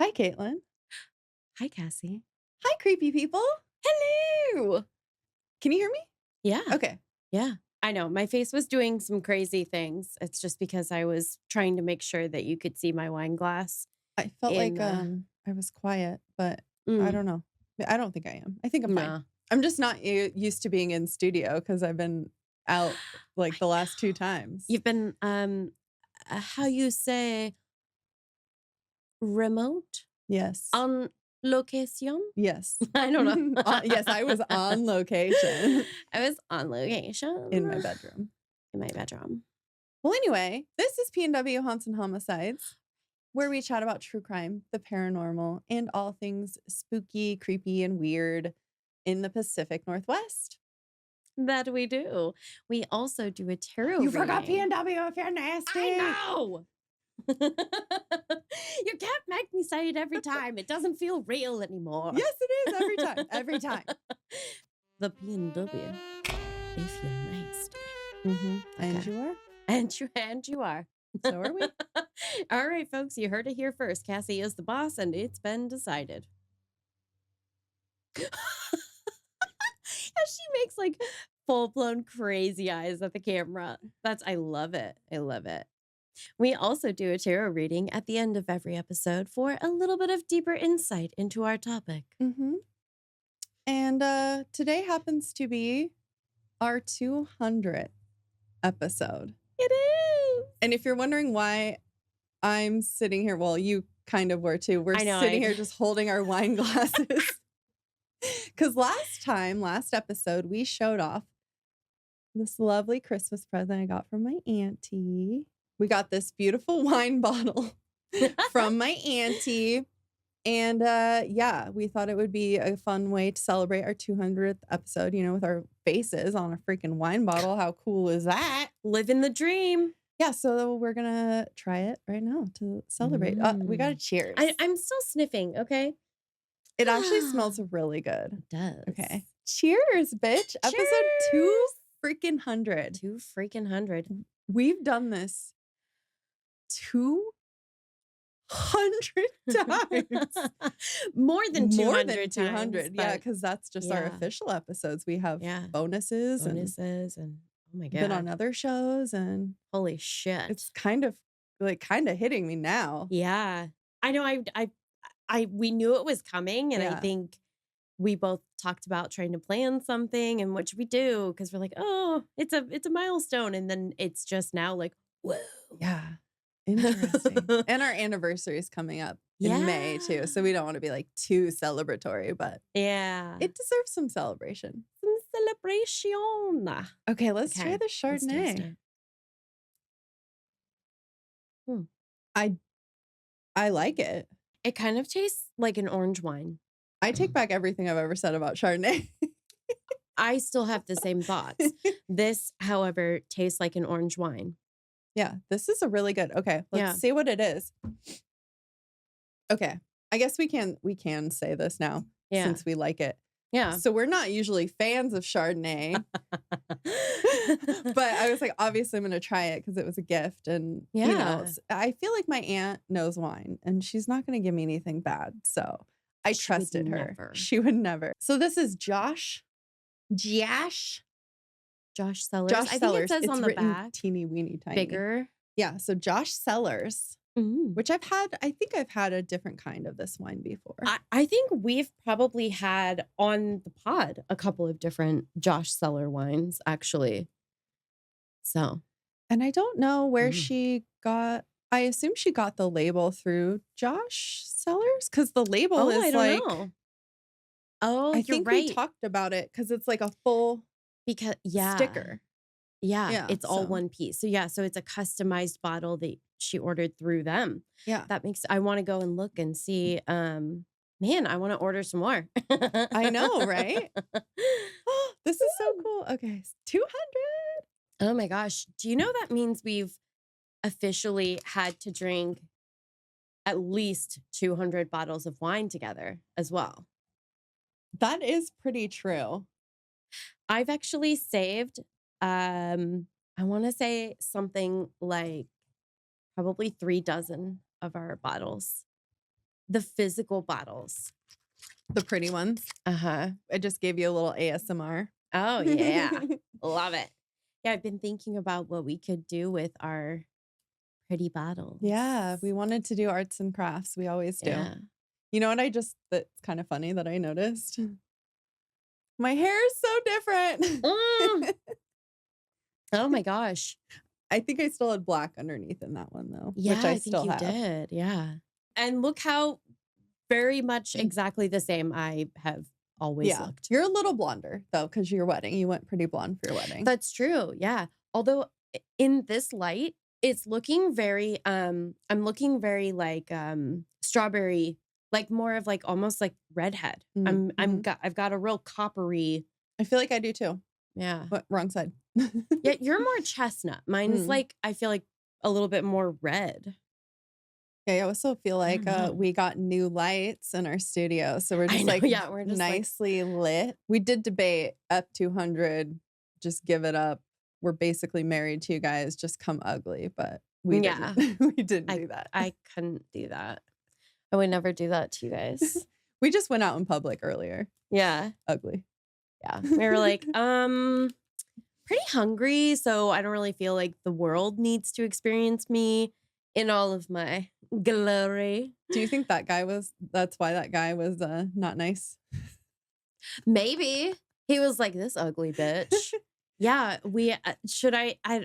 Hi, Caitlin. Hi, Cassie. Hi, creepy people. Hello. Can you hear me? Yeah. Okay. Yeah. I know. My face was doing some crazy things. It's just because I was trying to make sure that you could see my wine glass. I felt like I was quiet, but I don't know. I don't think I am. I think I'm fine. Nah. I'm just not used to being in studio because I've been out like the last 2 times. You've been, how you say, remote? Yes. On location? Yes. I don't know. Yes, I was on location. I was on location. In my bedroom. In my bedroom. Well, anyway, this is PNW Haunts and Homicides, where we chat about true crime, the paranormal, and all things spooky, creepy, and weird in the Pacific Northwest. That we do. We also do a tarot You reading. forgot PNW if you're nasty. I know. You can't make me say it every time. It doesn't feel real anymore. Yes, it is every time. Every time. The PNW. If you're nasty. And Okay. you are? And you are. So are we. All right, folks, you heard it here first. Cassie is the boss, and it's been decided. As she makes like full-blown crazy eyes at the camera. I love it. I love it. We also do a tarot reading at the end of every episode for a little bit of deeper insight into our topic. And today happens to be our 200th episode. It is. And if you're wondering why I'm sitting here, well, you kind of were too. We're sitting here just holding our wine glasses. Because last episode, we showed off this lovely Christmas present I got from my auntie. We got this beautiful wine bottle from my auntie. And yeah, we thought it would be a fun way to celebrate our 200th episode, you know, with our faces on a freaking wine bottle. How cool is that? Living the dream. Yeah, so we're going to try it right now to celebrate. We got to cheers. I'm still sniffing, okay? It actually smells really good. It does. Okay. Cheers, bitch. Cheers. Episode 2 freaking 100. 2 freaking 100. We've done this 200 times. More than 200 More than 200. times, Yeah, because that's just our official episodes. We have bonuses and oh my God. Been on other shows and holy shit. It's kind of hitting me now. Yeah. I know we knew it was coming, and I think we both talked about trying to plan something and what should we do, because we're like, oh, it's a milestone, and then it's just now like, whoa. Yeah. Interesting. And our anniversary is coming up in May too, so we don't want to be like too celebratory, but it deserves some celebration. Some celebration. Okay, let's try the Chardonnay. I like it. It kind of tastes like an orange wine. I take back everything I've ever said about Chardonnay. I still have the same thoughts. This, however, tastes like an orange wine. Yeah, this is a really good. Okay, let's see what it is. Okay, I guess we can say this now since we like it. Yeah. So we're not usually fans of Chardonnay, but I was like, obviously I'm going to try it because it was a gift. And, you know, I feel like my aunt knows wine and she's not going to give me anything bad. So I trusted her. Never. She would never. So this is Josh Sellers. I think it says on the back. Teeny weeny tiny. Bigger. Yeah. So Josh Sellers. Which I think I've had a different kind of this wine before. I think we've probably had on the pod a couple of different Josh Seller wines, actually. So. And I don't know where she got, I assume she got the label through Josh Sellers, because the label is I don't know. Oh, I think we talked about it because it's like a full sticker. Yeah, it's all one piece. So so it's a customized bottle that she ordered through them. Yeah. That makes, I want to go and look and see. Man, I want to order some more. I know, right? Oh, this is so cool. Okay, 200. Oh my gosh. Do you know that means we've officially had to drink at least 200 bottles of wine together as well? That is pretty true. I've actually saved, I want to say something like probably 3 dozen of our bottles. the physical bottles. The pretty ones. Uh-huh. I just gave you a little ASMR. Oh, yeah. Love it. Yeah, I've been thinking about what we could do with our pretty bottles. Yeah, we wanted to do arts and crafts. We always do. Yeah. You know what that's kind of funny that I noticed? My hair is so different. Oh my gosh. I think I still had black underneath in that one though. Yeah, which I think still you have. did. Yeah. And look how very much exactly the same I have always looked. You're a little blonder though, because your wedding. You went pretty blonde for your wedding. That's true. Yeah. Although in this light, it's looking very I'm looking very like strawberry, like more of like almost like redhead. I've got a real coppery. I feel like I do too. Yeah. But wrong side. Yeah, you're more chestnut. Mine's like I feel like a little bit more red. Yeah, I also feel like we got new lights in our studio. So we're just we're just nicely lit. We did debate up 200, just give it up. We're basically married to you guys, just come ugly. But we didn't. We didn't do that. I couldn't do that. I would never do that to you guys. We just went out in public earlier. Yeah. Ugly. Yeah. We were like, pretty hungry. So I don't really feel like the world needs to experience me in all of my glory. Do you think that's why that guy was not nice? Maybe. He was like, this ugly bitch. Yeah, we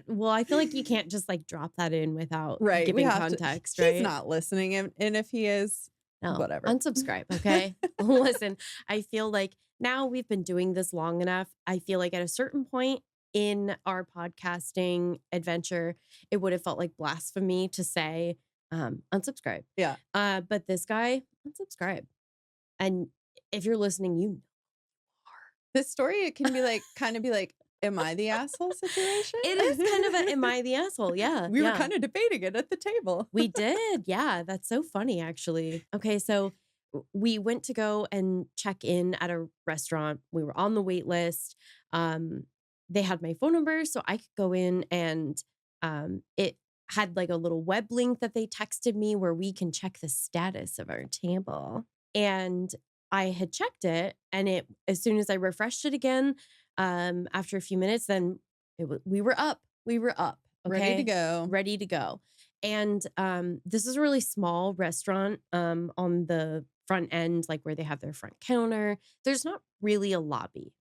well, I feel like you can't just like drop that in without giving context, right? He's not listening, and if he is, whatever. Unsubscribe, okay? Listen, I feel like now we've been doing this long enough. I feel like at a certain point in our podcasting adventure, it would have felt like blasphemy to say unsubscribe. Yeah. But this guy, unsubscribe. And if you're listening, you are. This story, it can be like kind of be like, am I the asshole situation? It is kind of a am I the asshole? Yeah. We were kind of debating it at the table. We did. Yeah. That's so funny, actually. Okay. So we went to go and check in at a restaurant. We were on the wait list. They had my phone number, so I could go in, and it had like a little web link that they texted me where we can check the status of our table. And I had checked it, and as soon as I refreshed it again, after a few minutes, then we were up. We were up. Okay? Ready to go. And this is a really small restaurant on the front end, like where they have their front counter. There's not really a lobby.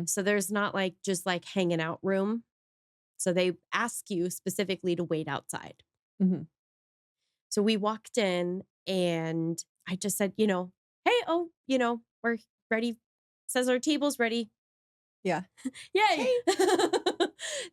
So there's not like just like hanging out room. So they ask you specifically to wait outside. So we walked in, and I just said, hey, we're ready. Says our table's ready. Yeah. Yay.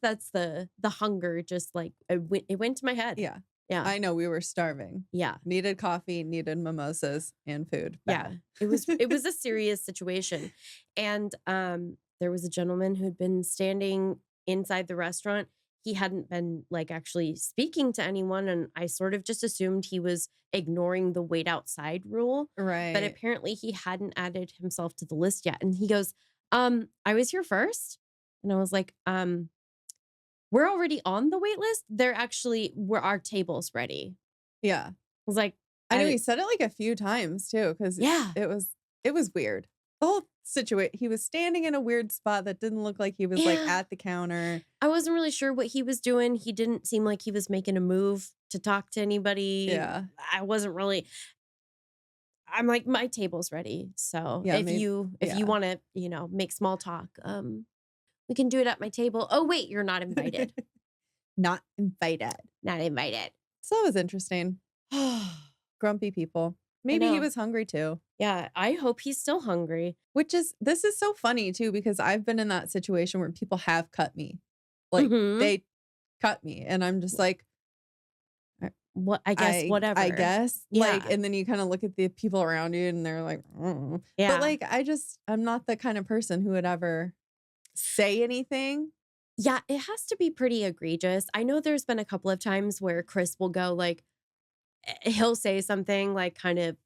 That's the hunger. Just like it went to my head. Yeah. Yeah. I know we were starving. Yeah. Needed coffee, needed mimosas and food. Bad. Yeah. It was a serious situation. And there was a gentleman who'd been standing inside the restaurant. He hadn't been like actually speaking to anyone, and I sort of just assumed he was ignoring the wait outside rule. Right. But apparently he hadn't added himself to the list yet. And he goes, I was here first. And I was like, we're already on the wait list. Our table's ready. Yeah. I was like, I know he said it like a few times too, because it was weird. The whole situation, he was standing in a weird spot that didn't look like he was like at the counter. I wasn't really sure what he was doing. He didn't seem like he was making a move to talk to anybody. Yeah. I'm like, my table's ready. So if you want to, make small talk, we can do it at my table. Oh, wait, you're not invited. Not invited. Not invited. So that was interesting. Grumpy people. Maybe he was hungry too. Yeah, I hope he's still hungry. This is so funny too, because I've been in that situation where people have cut me. Like they cut me, and I'm just like, what? I guess whatever. I guess. Yeah. Like, and then you kind of look at the people around you, and they're like, yeah. But like, I'm not the kind of person who would ever say anything. Yeah, it has to be pretty egregious. I know there's been a couple of times where Chris will go like, he'll say something like kind of,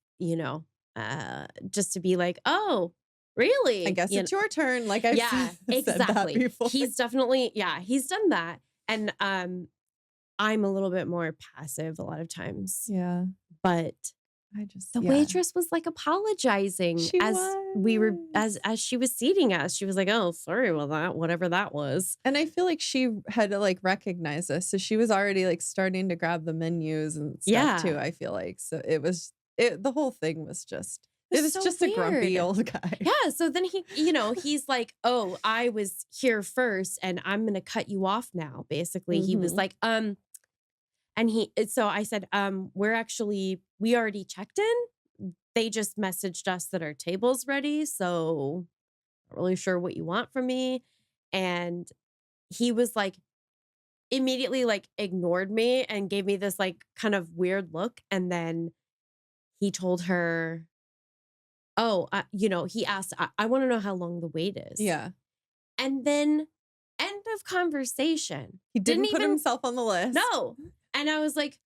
just to be like, oh, really? I guess it's your turn. Like I've exactly. said that before. He's definitely, he's done that. And I'm a little bit more passive a lot of times. Yeah. But The waitress was like apologizing as she was seating us. She was like, "Oh, sorry about that, whatever that was." And I feel like she had to like recognize us. So she was already like starting to grab the menus and stuff too, I feel like. So the whole thing was just, it was so just weird. A grumpy old guy. Yeah. So then he's like, "Oh, I was here first and I'm going to cut you off now." Basically, he was like, so I said, we already checked in. They just messaged us that our table's ready. So not really sure what you want from me. And he was like, immediately like ignored me and gave me this like kind of weird look. And then he told her, he asked, I want to know how long the wait is. Yeah. And then end of conversation. He didn't put himself on the list. No. And I was like,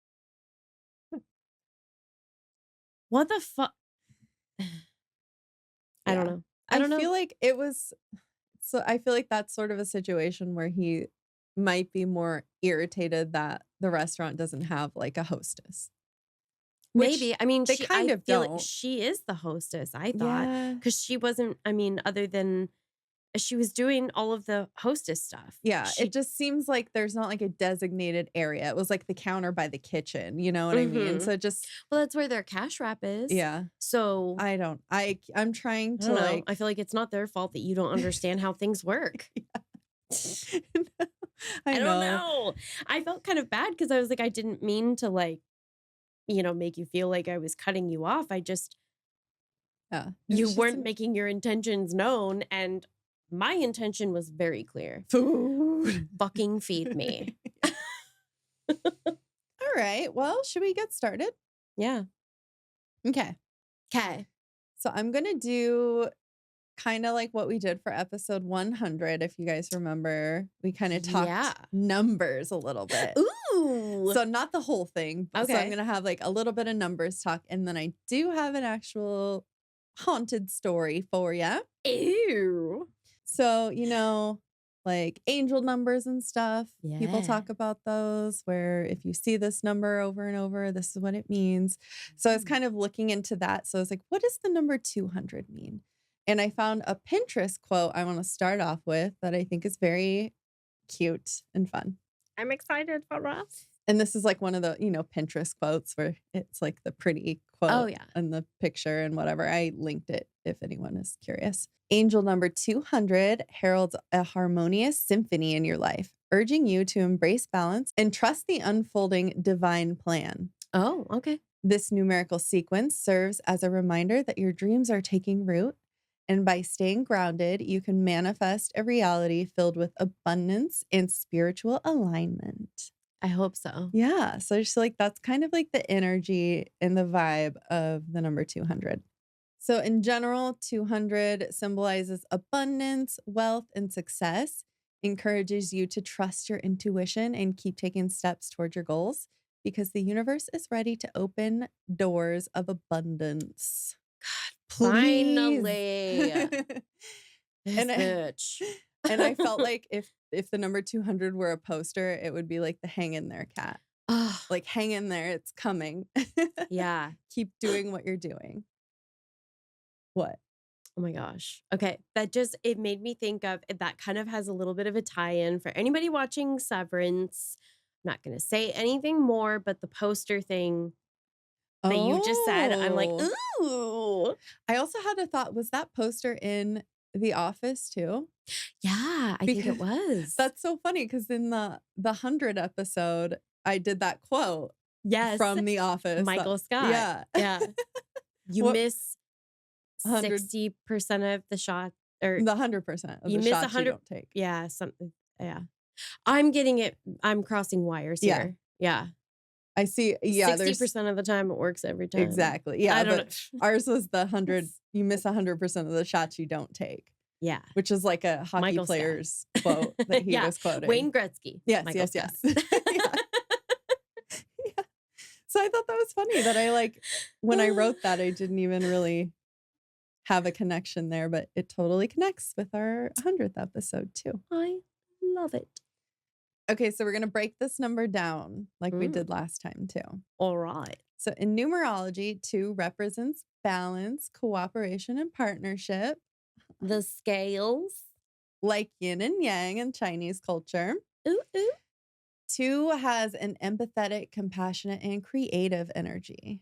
what the fuck? I don't know. I don't know. Feel like it was, so I feel like that's sort of a situation where he might be more irritated that the restaurant doesn't have like a hostess. Maybe. I mean, I feel like she is the hostess, I thought. Because she wasn't, other than she was doing all of the hostess stuff. Yeah. It just seems like there's not like a designated area. It was like the counter by the kitchen. You know what I mean? So well, that's where their cash wrap is. Yeah. So I'm trying to I feel like it's not their fault that you don't understand how things work. I don't know. I felt kind of bad because I was like, I didn't mean to like, make you feel like I was cutting you off. I just, you weren't making your intentions known. And my intention was very clear. Food. Fucking feed me. All right. Well, should we get started? Yeah. Okay. So I'm going to do kind of like what we did for episode 100. If you guys remember, we kind of talked numbers a little bit. Ooh. So not the whole thing. Okay. So I'm going to have like a little bit of numbers talk. And then I do have an actual haunted story for you. Ew. So, like angel numbers and stuff. Yeah. People talk about those where if you see this number over and over, this is what it means. So I was kind of looking into that. So I was like, what does the number 200 mean? And I found a Pinterest quote I want to start off with that I think is very cute and fun. I'm excited for us. And this is like one of the, Pinterest quotes where it's like the pretty quote and the picture and whatever. I linked it if anyone is curious. Angel number 200 heralds a harmonious symphony in your life, urging you to embrace balance and trust the unfolding divine plan. Oh, okay. This numerical sequence serves as a reminder that your dreams are taking root. And by staying grounded, you can manifest a reality filled with abundance and spiritual alignment. I hope so. Yeah. So just like that's kind of like the energy and the vibe of the number 200. So in general, 200 symbolizes abundance, wealth, and success, encourages you to trust your intuition and keep taking steps towards your goals because the universe is ready to open doors of abundance. God, finally. Bitch. And I felt like if the number 200 were a poster, it would be like the hang in there cat. Like hang in there, it's coming. Yeah. Keep doing what you're doing. What? Oh my gosh. Okay. It made me think of that kind of has a little bit of a tie-in for anybody watching Severance. I'm not going to say anything more, but the poster thing that you just said, I'm like, ooh. I also had a thought, was that poster in The Office too? Yeah, I think it was. That's so funny because in the 100 episode, I did that quote. Yes. From The Office. Michael Scott. Yeah. Yeah. You miss 60% of the shot, or the 100% of the shots you don't take. Yeah, something. Yeah, I'm crossing wires here. Yeah, I see. Yeah, 60% of the time it works every time. Exactly. Yeah, I don't know. Ours was the 100. You miss 100% of the shots you don't take. Yeah, which is like a hockey player's quote that he was quoting. Wayne Gretzky. Yes. So I thought that was funny that I when I wrote that, I didn't even really have a connection there, but it totally connects with our 100th episode too. I love it. Okay, so we're going to break this number down like we did last time too. All right. So in numerology, 2 represents balance, cooperation, and partnership. The scales. Like yin and yang in Chinese culture. Ooh, ooh. 2 has an empathetic, compassionate, and creative energy.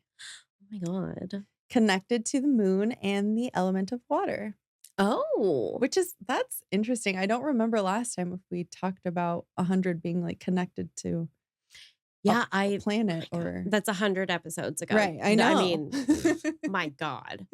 Oh my God. Connected to the moon and the element of water. Oh. That's interesting. I don't remember last time if we talked about 100 being like connected to a planet or... That's 100 episodes ago. Right, I know. I mean, my God.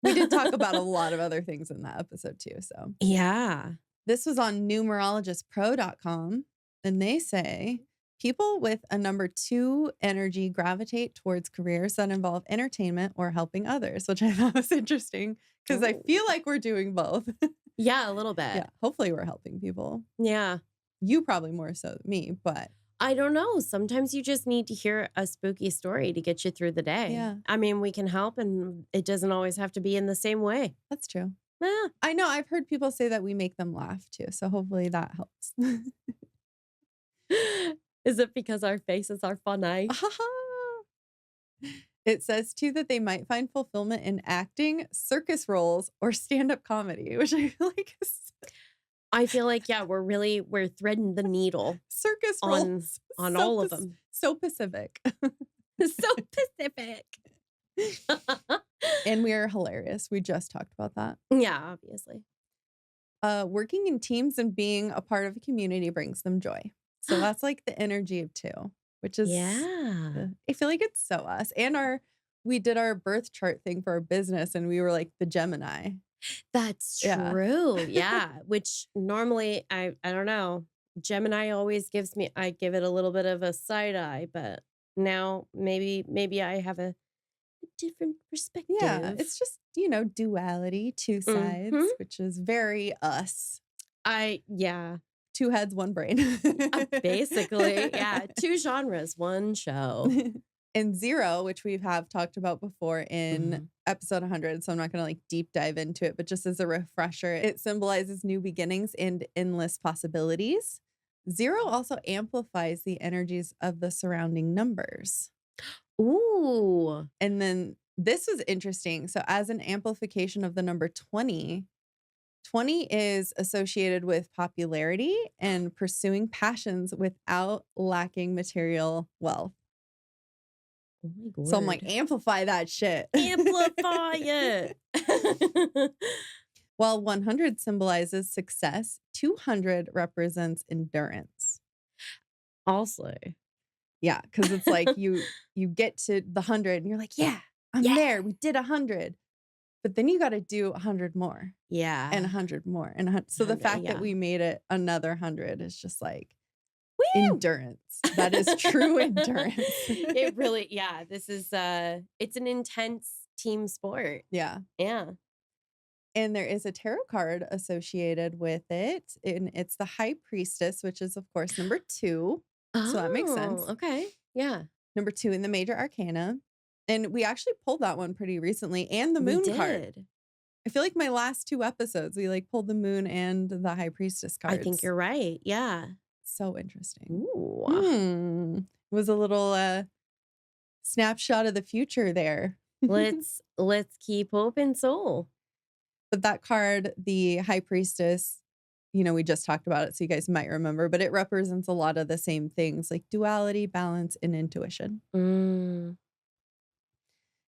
We did talk about a lot of other things in that episode too, so. Yeah. This was on numerologistpro.com, and they say people with a number 2 energy gravitate towards careers that involve entertainment or helping others, which I thought was interesting because I feel like we're doing both. Yeah, a little bit. Yeah, hopefully we're helping people. Yeah. You probably more so than me, but... I don't know. Sometimes you just need to hear a spooky story to get you through the day. Yeah. I mean, we can help, and it doesn't always have to be in the same way. That's true. Yeah. I know. I've heard people say that we make them laugh too. So hopefully that helps. Is it because our faces are funny? It says too that they might find fulfillment in acting, circus roles, or stand-up comedy, which I feel like is... I feel like, yeah, we're threading the needle. Circus roles. On all of them. So Pacific. So Pacific. And we are hilarious. We just talked about that. Yeah, obviously. Working in teams and being a part of a community brings them joy. So that's like the energy of 2, which is... Yeah. I feel like it's so us. And we did our birth chart thing for our business, and we were like the Gemini. That's true. Yeah. Which normally, I don't know. Gemini always I give it a little bit of a side eye, but now maybe I have a different perspective. Yeah. It's just, duality, 2 sides, which is very us. 2 heads, 1 brain. Basically. Yeah. 2 genres, 1 show. And 0, which we have talked about before in episode 100, so I'm not going to like deep dive into it, but just as a refresher, it symbolizes new beginnings and endless possibilities. 0 also amplifies the energies of the surrounding numbers. Ooh. And then this was interesting. So as an amplification of the number 20, 20 is associated with popularity and pursuing passions without lacking material wealth. Oh my God. So I'm like, amplify that shit. Amplify it. While 100 symbolizes success, 200 represents endurance. Also. Yeah, because it's like you get to the 100 and you're like, yeah, I'm there. We did 100. But then you got to do 100 more. Yeah. And 100 more. And 100. So the fact that we made it another 100 is just like, woo! Endurance. That is true endurance. It really, this is, it's an intense team sport. Yeah. Yeah. And there is a tarot card associated with it. And it's the High Priestess, which is, of course, number 2. So that makes sense. Okay. Yeah. Number 2 in the major arcana. And we actually pulled that one pretty recently. And the moon card. I feel like my last 2 episodes, we like pulled the moon and the High Priestess cards. I think you're right. Yeah. So interesting. Ooh. It was a little snapshot of the future there. Let's keep hope and soul. But that card, the High Priestess, we just talked about it, so you guys might remember, but it represents a lot of the same things like duality, balance, and intuition.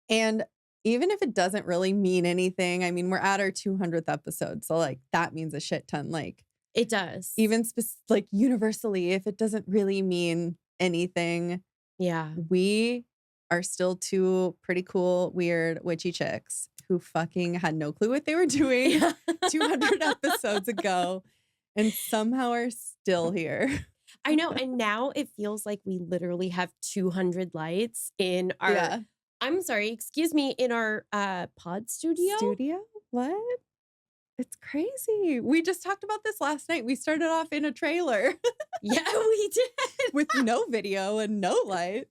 And even if it doesn't really mean anything, I mean, we're at our 200th episode, so like that means a shit ton. Like it does. Even like universally, if it doesn't really mean anything, we are still 2 pretty cool, weird, witchy chicks who fucking had no clue what they were doing 200 episodes ago and somehow are still here. I know. And now it feels like we literally have 200 lights in our, I'm sorry, excuse me, in our pod studio. What? It's crazy. We just talked about this last night. We started off in a trailer. Yeah, we did. With no video and no lights.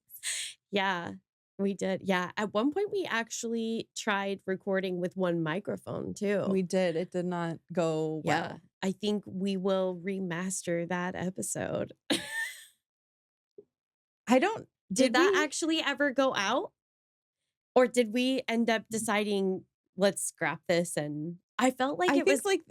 Yeah, we did. Yeah. At one point, we actually tried recording with 1 microphone, too. We did. It did not go well. I think we will remaster that episode. Did that actually ever go out? Or did we end up deciding, let's scrap this? And I felt like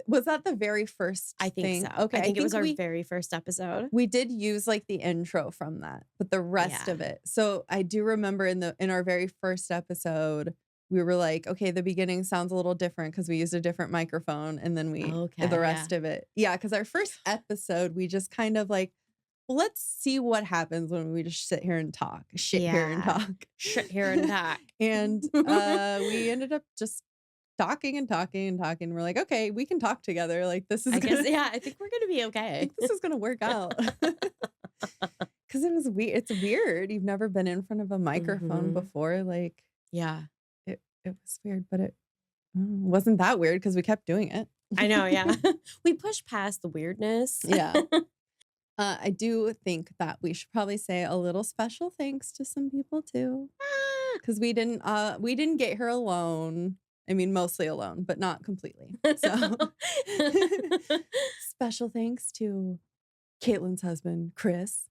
was that the very first I think thing? so. Okay. I think it was our very first episode. We did use like the intro from that, but the rest of it. So I do remember in our very first episode, we were like, okay, the beginning sounds a little different because we used a different microphone, and then the rest of it. Yeah, because our first episode, we just kind of like, well, let's see what happens when we just sit here and talk. Shit here and talk. Shit here and talk. And we ended up just talking and talking and talking. We're like, okay, we can talk together. Like this is I think we're gonna be okay. I think this is gonna work out. Because it was weird. It's weird. You've never been in front of a microphone before. Like, yeah, it was weird, but it wasn't that weird because we kept doing it. I know. Yeah, we pushed past the weirdness. Yeah. I do think that we should probably say a little special thanks to some people too, because we didn't get here alone. I mean, mostly alone, but not completely. So special thanks to Caitlin's husband, Chris,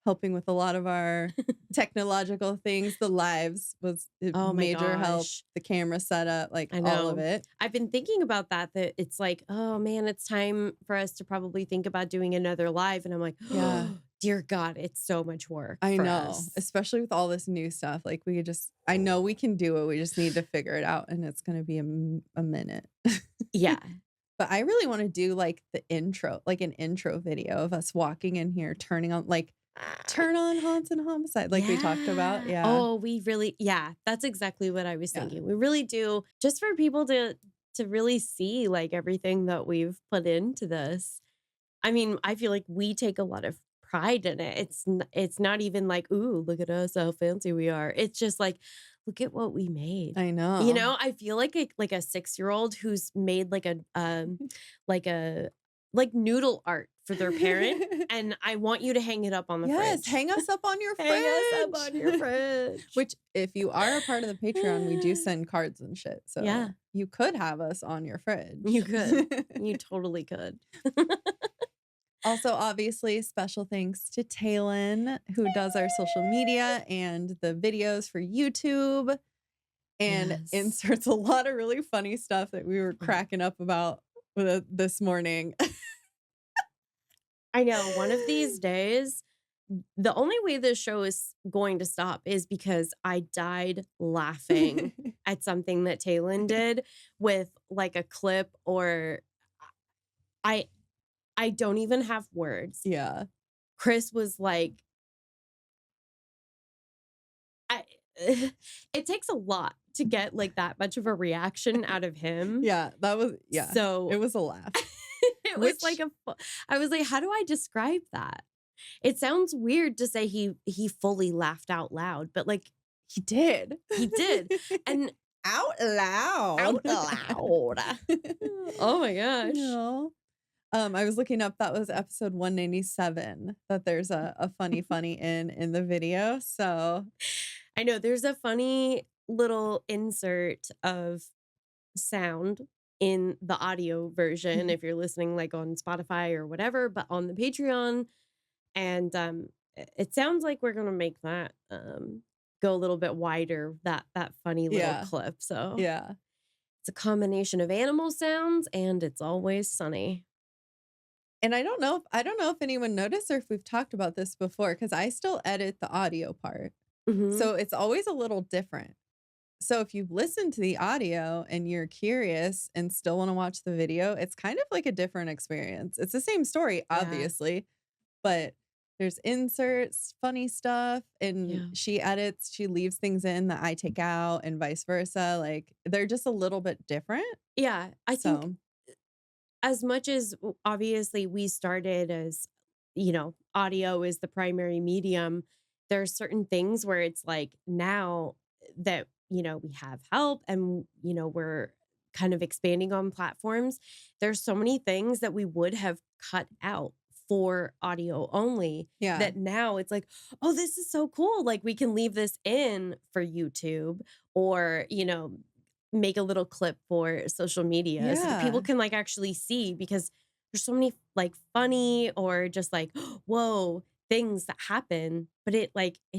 helping with a lot of our technological things. The lives was major help. The camera setup, like all of it. I've been thinking about that it's like, oh man, it's time for us to probably think about doing another live. And I'm like, yeah, dear God, it's so much work. I know, especially with all this new stuff. Like I know we can do it. We just need to figure it out. And it's going to be a minute. Yeah. But I really want to do like the intro, like an intro video of us walking in here, turn on Haunts and Homicide, like we talked about. Yeah. Oh, we really, that's exactly what I was thinking. We really do, just for people to really see like everything that we've put into this. I mean, I feel like we take a lot of pride in it. It's not even like, ooh, look at us, how fancy we are. It's just like, look at what we made. I know. You know, I feel like a 6-year-old who's made like noodle art for their parent, and I want you to hang it up on the fridge. Yes, hang us up on your fridge. Hang us up on your fridge. Which, if you are a part of the Patreon, we do send cards and shit. So you could have us on your fridge. You could. You totally could. Also, obviously, special thanks to Taylin, who does our social media and the videos for YouTube, and inserts a lot of really funny stuff that we were cracking up about this morning. I know. One of these days, the only way this show is going to stop is because I died laughing at something that Taylin did with like a clip, or I don't even have words. Yeah. Chris was like, it takes a lot to get like that much of a reaction out of him. Yeah, that was, So it was a laugh. It was like I was like, how do I describe that? It sounds weird to say he fully laughed out loud, but like he did. He did. And out loud. Oh my gosh. Yeah. I was looking up, that was episode 197, that there's a funny in the video. So I know there's a funny little insert of sound in the audio version if you're listening like on Spotify or whatever, but on the Patreon. And it sounds like we're gonna make that go a little bit wider, that funny little clip. So yeah, it's a combination of animal sounds and It's Always Sunny. And I don't know if anyone noticed or if we've talked about this before, because I still edit the audio part. So it's always a little different. So if you've listened to the audio and you're curious and still want to watch the video, it's kind of like a different experience. It's the same story, obviously, but there's inserts, funny stuff, and she edits, she leaves things in that I take out and vice versa. Like they're just a little bit different. Yeah, I think as much as obviously we started as, you know, audio is the primary medium, there are certain things where it's like now that, you know, we have help and, you know, we're kind of expanding on platforms. There's so many things that we would have cut out for audio only that now it's like, oh, this is so cool. Like we can leave this in for YouTube, or, you know, make a little clip for social media so that people Yeah. can like actually see, because there's so many like funny or just like, whoa, things that happen, but it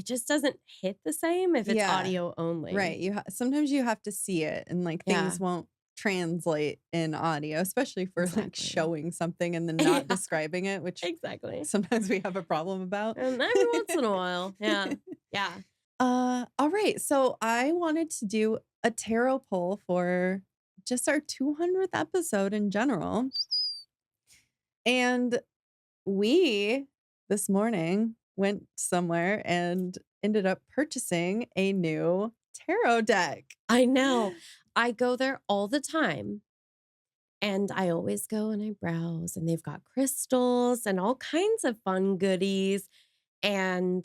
just doesn't hit the same if it's Yeah. audio only. Right. Sometimes you have to see it, and like Yeah, things won't translate in audio, especially for like exactly. showing something and then Yeah, not describing it, which exactly. sometimes we have a problem about. And every once in a while. Yeah. Yeah. All right. So I wanted to do a tarot poll for just our 200th episode in general. And we this morning went somewhere and ended up purchasing a new tarot deck. I know. I go there all the time. And I always go and I browse, and they've got crystals and all kinds of fun goodies. And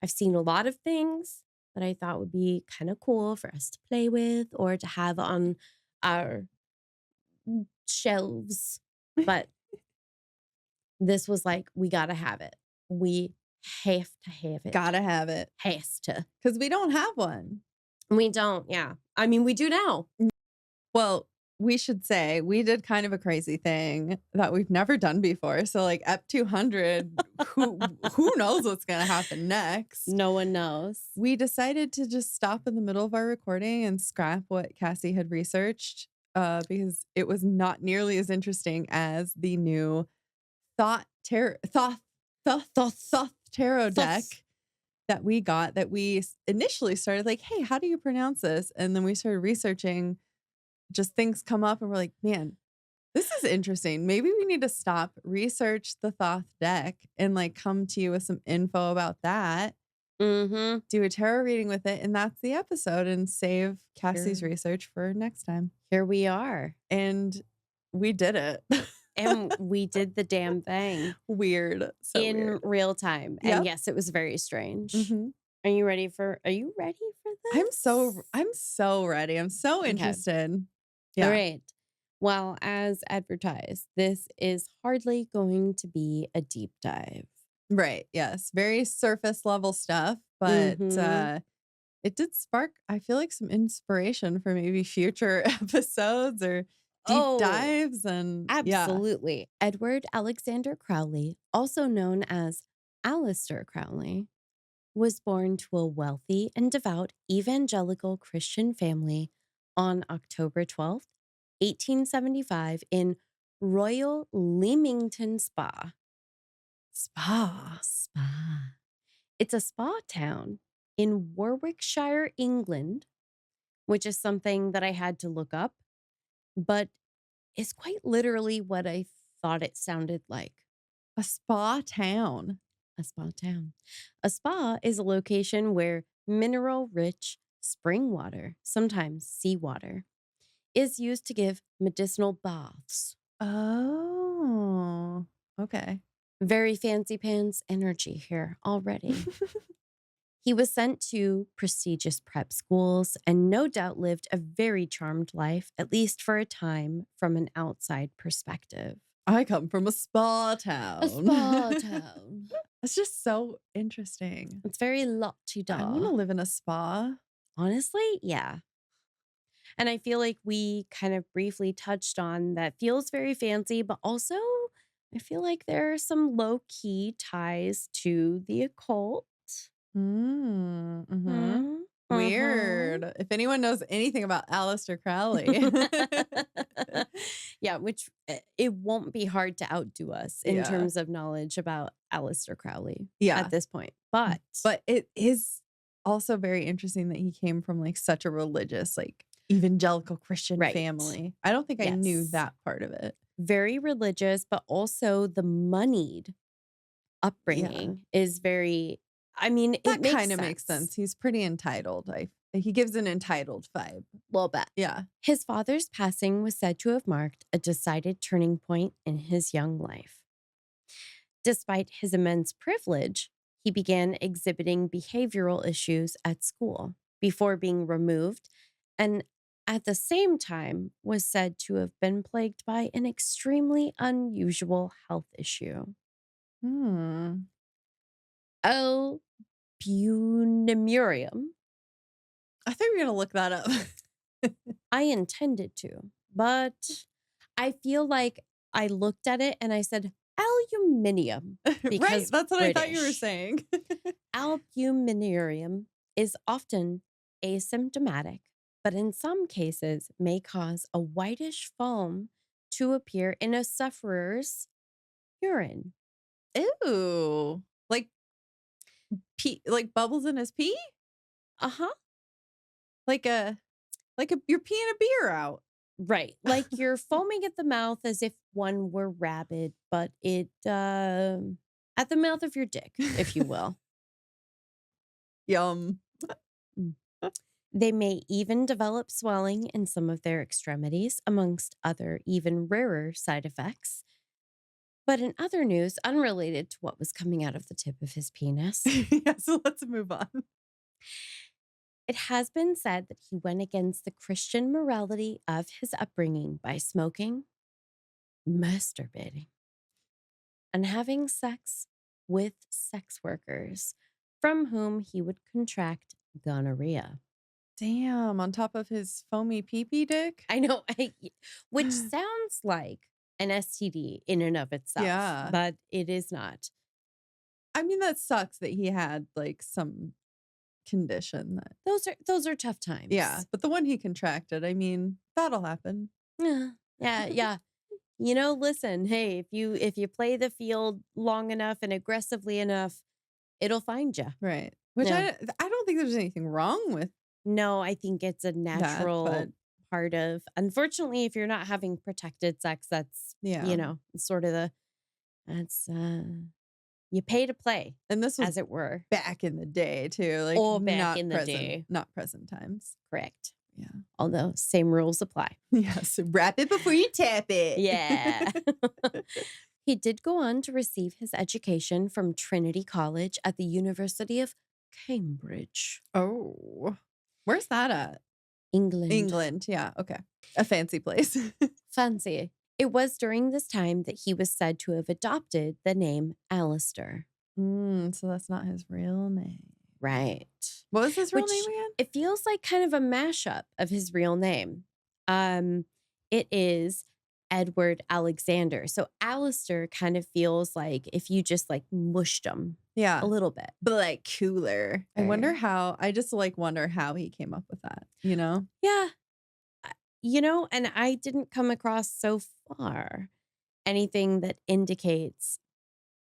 I've seen a lot of things that I thought would be kind of cool for us to play with or to have on our shelves. But this was like, we got to have it. We have to have it. Gotta have it. Has to. Because we don't have one. We don't. Yeah. I mean, we do now. Well, we should say we did kind of a crazy thing that we've never done before. So like up 200, who knows what's going to happen next? No one knows. We decided to just stop in the middle of our recording and scrap what Cassie had researched because it was not nearly as interesting as the new Thoth Tarot deck that we got, that we initially started like, hey, how do you pronounce this? And then we started researching, just things come up and we're like, man, this is interesting. Maybe we need to stop, research the Thoth deck and like come to you with some info about that. Mm-hmm. Do a tarot reading with it. And that's the episode, and save Cassie's research for next time. Here we are. And we did it. And we did the damn thing. Weird. So in weird. real time. Yep. And yes, it was very strange. Mm-hmm. Are you ready for this? I'm so ready. I'm so interested. Yeah. All right. Well, as advertised, this is hardly going to be a deep dive. Right. Yes. Very surface level stuff, but it did spark, I feel like, some inspiration for maybe future episodes or deep dives. And absolutely. Yeah. Edward Alexander Crowley, also known as Aleister Crowley, was born to a wealthy and devout evangelical Christian family on October 12th, 1875 in Royal Leamington Spa. Spa. It's a spa town in Warwickshire, England, which is something that I had to look up, but it's quite literally what I thought it sounded like. A spa town. A spa town. A spa is a location where mineral-rich spring water, sometimes seawater, is used to give medicinal baths. Oh, okay. Very fancy pants energy here already. He was sent to prestigious prep schools and no doubt lived a very charmed life, at least for a time, from an outside perspective. I come from a spa town. A spa town. It's just so interesting. It's very la-ti-da. I want to live in a spa. Honestly, yeah. And I feel like we kind of briefly touched on that feels very fancy, but also I feel like there are some low-key ties to the occult. Mm-hmm. Weird. If anyone knows anything about Aleister Crowley. Yeah, which it won't be hard to outdo us in terms of knowledge about Aleister Crowley at this point. But it is also very interesting that he came from like such a religious, like evangelical Christian family. I don't think I knew that part of it. Very religious, but also the moneyed upbringing is very, I mean, that kind of makes sense. He's pretty entitled. He gives an entitled vibe. A little bit. Yeah. His father's passing was said to have marked a decided turning point in his young life. Despite his immense privilege, he began exhibiting behavioral issues at school before being removed, and at the same time was said to have been plagued by an extremely unusual health issue. Albuminurium. I thought you were going to look that up. I intended to, but I feel like I looked at it and I said aluminium Right. because That's what I thought you were British. saying. Albuminurium is often asymptomatic, but in some cases may cause a whitish foam to appear in a sufferer's urine. Ooh. Like pee, like bubbles in his pee? Uh-huh. Like you're peeing a beer out. Right. Like you're foaming at the mouth as if one were rabid, but it at the mouth of your dick, if you will. Yum. Mm. They may even develop swelling in some of their extremities, amongst other even rarer side effects. But in other news, unrelated to what was coming out of the tip of his penis, Yeah, so let's move on. it has been said that he went against the Christian morality of his upbringing by smoking, masturbating, and having sex with sex workers from whom he would contract gonorrhea. Damn, on top of his foamy pee-pee dick? I know, which sounds like an STD in and of itself, Yeah. but it is not. I mean, that sucks that he had like some condition that. Those are tough times. Yeah, but the one he contracted, I mean, that'll happen. Yeah. You know, listen, hey, if you play the field long enough and aggressively enough, it'll find you. Right. Which Yeah. I don't think there's anything wrong with No, I think it's a natural but part of. Unfortunately, if you're not having protected sex, that's yeah. sort of that's you pay to play, And this was as it were. back in the day too, like Back not in the present, day. not present times. Correct. Yeah. Although same rules apply. Yes, wrap it before you tap it. Yeah. He did go on to receive his education from Trinity College at the University of Cambridge. Oh, where's that at? England. Yeah. Okay. A fancy place. Fancy. It was during this time that he was said to have adopted the name Aleister. So that's not his real name. Right. What was his real name again? It feels like kind of a mashup of his real name. It is Edward Alexander. So Aleister kind of feels like if you just like mushed him a little bit. But like cooler. I wonder how he came up with that, you know? Yeah. And I didn't come across so far anything that indicates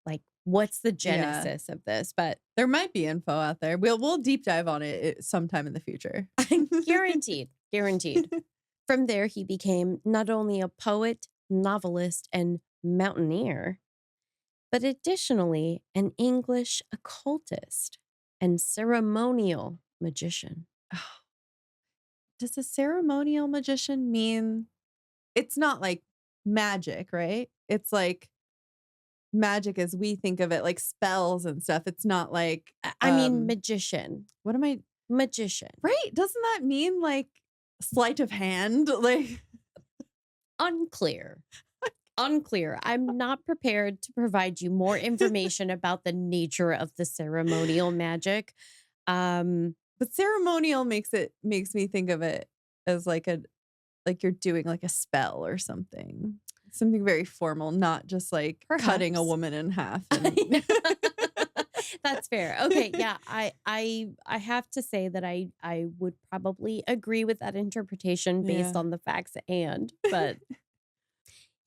like what's the genesis of this, but there might be info out there. We'll deep dive on it sometime in the future. Guaranteed. From there, he became not only a poet, novelist, and mountaineer, but additionally an English occultist and ceremonial magician. Does a ceremonial magician mean it's not like magic, right? It's like magic as we think of it, like spells and stuff. It's not like I mean magician. What am I? Magician. Right? Doesn't that mean like sleight of hand? Like unclear. I'm not prepared to provide you more information about the nature of the ceremonial magic. But ceremonial makes me think of it as like you're doing like a spell or something. Something very formal, not just like cutting a woman in half. And That's fair. Okay, yeah. I have to say that I would probably agree with that interpretation based on the facts at hand, but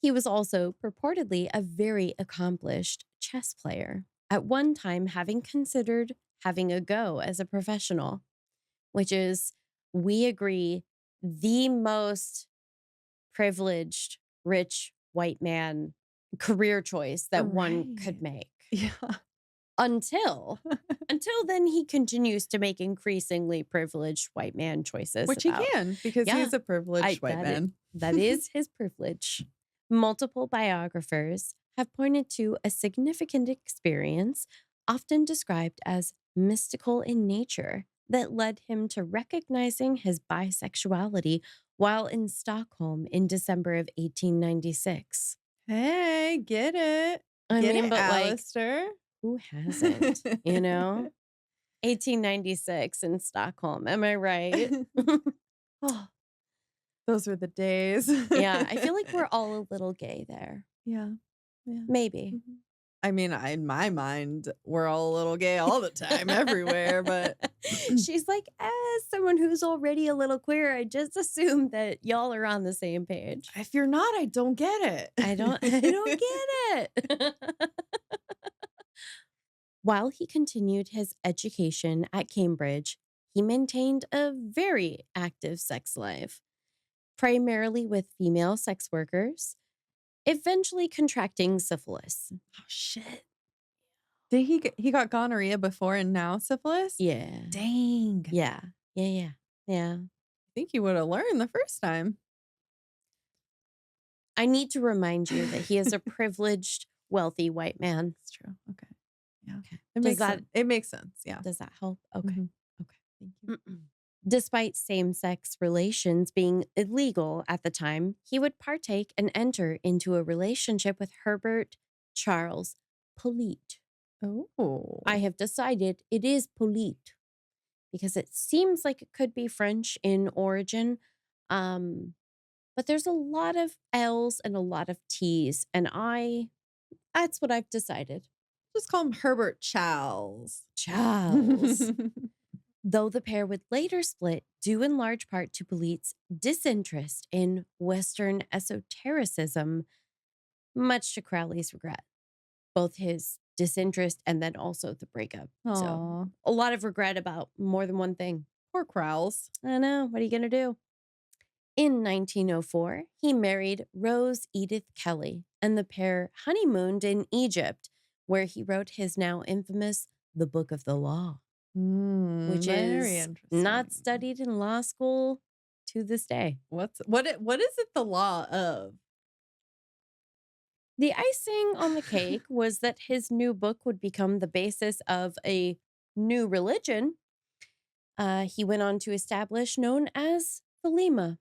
he was also purportedly a very accomplished chess player, at one time having considered having a go as a professional, which is, we agree, the most privileged, rich, white man career choice that one could make. Yeah. Until then, he continues to make increasingly privileged white man choices. Which he can, because he's a privileged white man. That is his privilege. Multiple biographers have pointed to a significant experience, often described as mystical in nature, that led him to recognizing his bisexuality while in Stockholm in December of 1896. Hey, get it. I get mean, it, but Aleister. Like, who hasn't, 1896 in Stockholm. Am I right? Those were the days. Yeah, I feel like we're all a little gay there. Yeah. Yeah. Maybe. Mm-hmm. I mean, in my mind, we're all a little gay all the time, everywhere, but she's like, as someone who's already a little queer, I just assume that y'all are on the same page. if you're not, I don't get it. I don't get it. While he continued his education at Cambridge, he maintained a very active sex life, primarily with female sex workers, eventually contracting syphilis. Oh, shit. Did he got gonorrhea before and now syphilis? Yeah. Dang. Yeah. Yeah. I think he would have learned the first time. I need to remind you that he is a privileged, wealthy white man. That's true. Okay. Yeah. Okay. It makes sense. Yeah. Does that help? Okay. Mm-hmm. Okay. Thank you. Despite same-sex relations being illegal at the time, he would partake and enter into a relationship with Herbert Charles Polite. Oh. I have decided it is Polite because it seems like it could be French in origin. But there's a lot of L's and a lot of T's, and that's what I've decided. Just call him Herbert Charles. Charles. Though the pair would later split, due in large part to Polite's disinterest in Western esotericism, much to Crowley's regret. Both his disinterest and then also the breakup. Aww. So a lot of regret about more than one thing. Poor Crowles. I know. What are you going to do? In 1904, he married Rose Edith Kelly, and the pair honeymooned in Egypt, where he wrote his now infamous The Book of the Law, which is not studied in law school to this day. What is it the law of? The icing on the cake was that his new book would become the basis of a new religion he went on to establish, known as Thelema,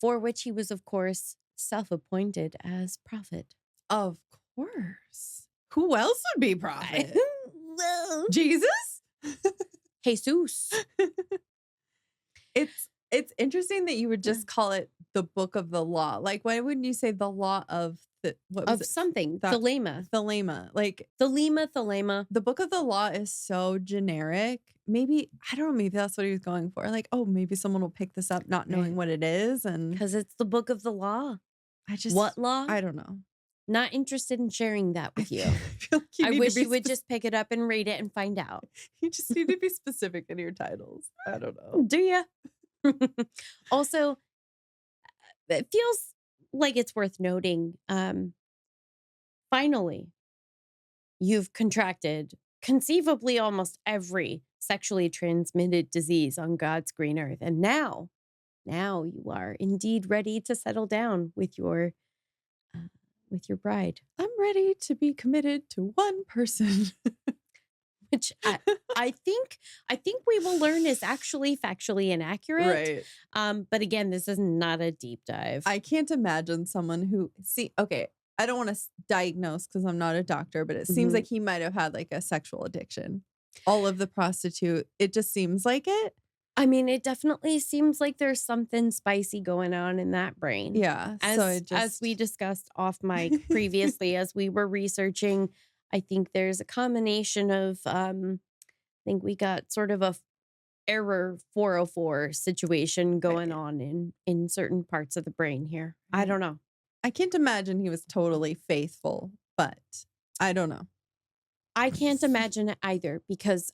for which he was, of course, self-appointed as prophet. Of course. Who else would be prophet? Jesus? Jesus. It's interesting that you would just call it the Book of the Law. Like, why wouldn't you say the law of something? Thelema. Thelema. Like Thelema. The Book of the Law is so generic. Maybe, I don't know, maybe that's what he was going for. Like, oh, maybe someone will pick this up not knowing what it is. And because it's the Book of the Law. What law? I don't know. Not interested in sharing that with you. I wish you would just pick it up and read it and find out. You just need to be specific in your titles. I don't know. Do you? Also, it feels like it's worth noting. Finally, you've contracted conceivably almost every sexually transmitted disease on God's green earth. And now you are indeed ready to settle down with your bride. I'm ready to be committed to one person. Which I think we will learn is actually factually inaccurate. Right. But again, this is not a deep dive. I can't imagine someone who okay, I don't want to diagnose because I'm not a doctor, but it seems like he might have had like a sexual addiction. All of the prostitute, it just seems like it. I mean, it definitely seems like there's something spicy going on in that brain. Yeah. As we discussed off mic previously, as we were researching, I think there's a combination of, I think we got sort of a error 404 situation going on in certain parts of the brain here. I don't know. I can't imagine he was totally faithful, but I don't know. I can't imagine it either because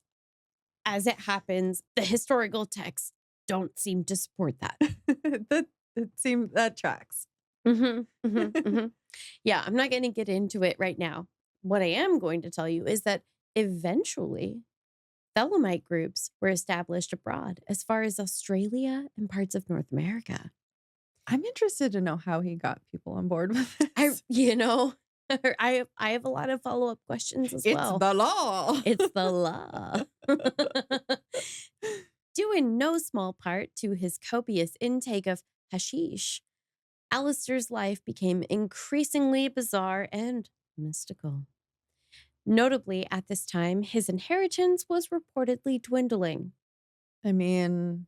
as it happens, the historical texts don't seem to support that. that tracks. Yeah, I'm not going to get into it right now. What I am going to tell you is that eventually Thelemite groups were established abroad as far as Australia and parts of North America. I'm interested to know how he got people on board with this. I have a lot of follow-up questions as well. It's the law. It's the law. Due in no small part to his copious intake of hashish, Aleister's life became increasingly bizarre and mystical. Notably, at this time, his inheritance was reportedly dwindling. I mean,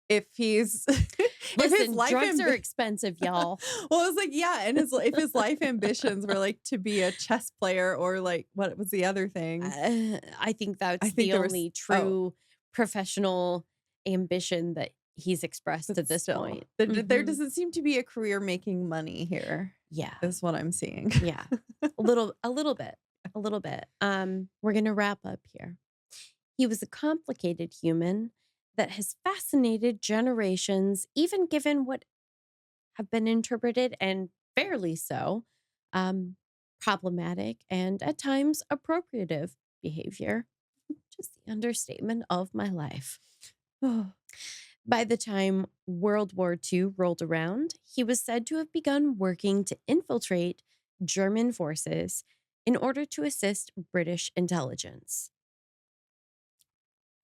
if he's if his Listen, life drugs are expensive, y'all. Well, I was like, yeah, and if his life ambitions were like to be a chess player or like what was the other thing? I think that's I think the there was only true professional ambition that he's expressed but at this still, point. there doesn't seem to be a career making money here. Yeah. Is what I'm seeing. Yeah. A little bit. A little bit. We're gonna wrap up here. He was a complicated human that has fascinated generations, even given what have been interpreted, and fairly so, problematic and at times appropriative behavior. Just the understatement of my life. By the time World War II rolled around, he was said to have begun working to infiltrate German forces in order to assist British intelligence.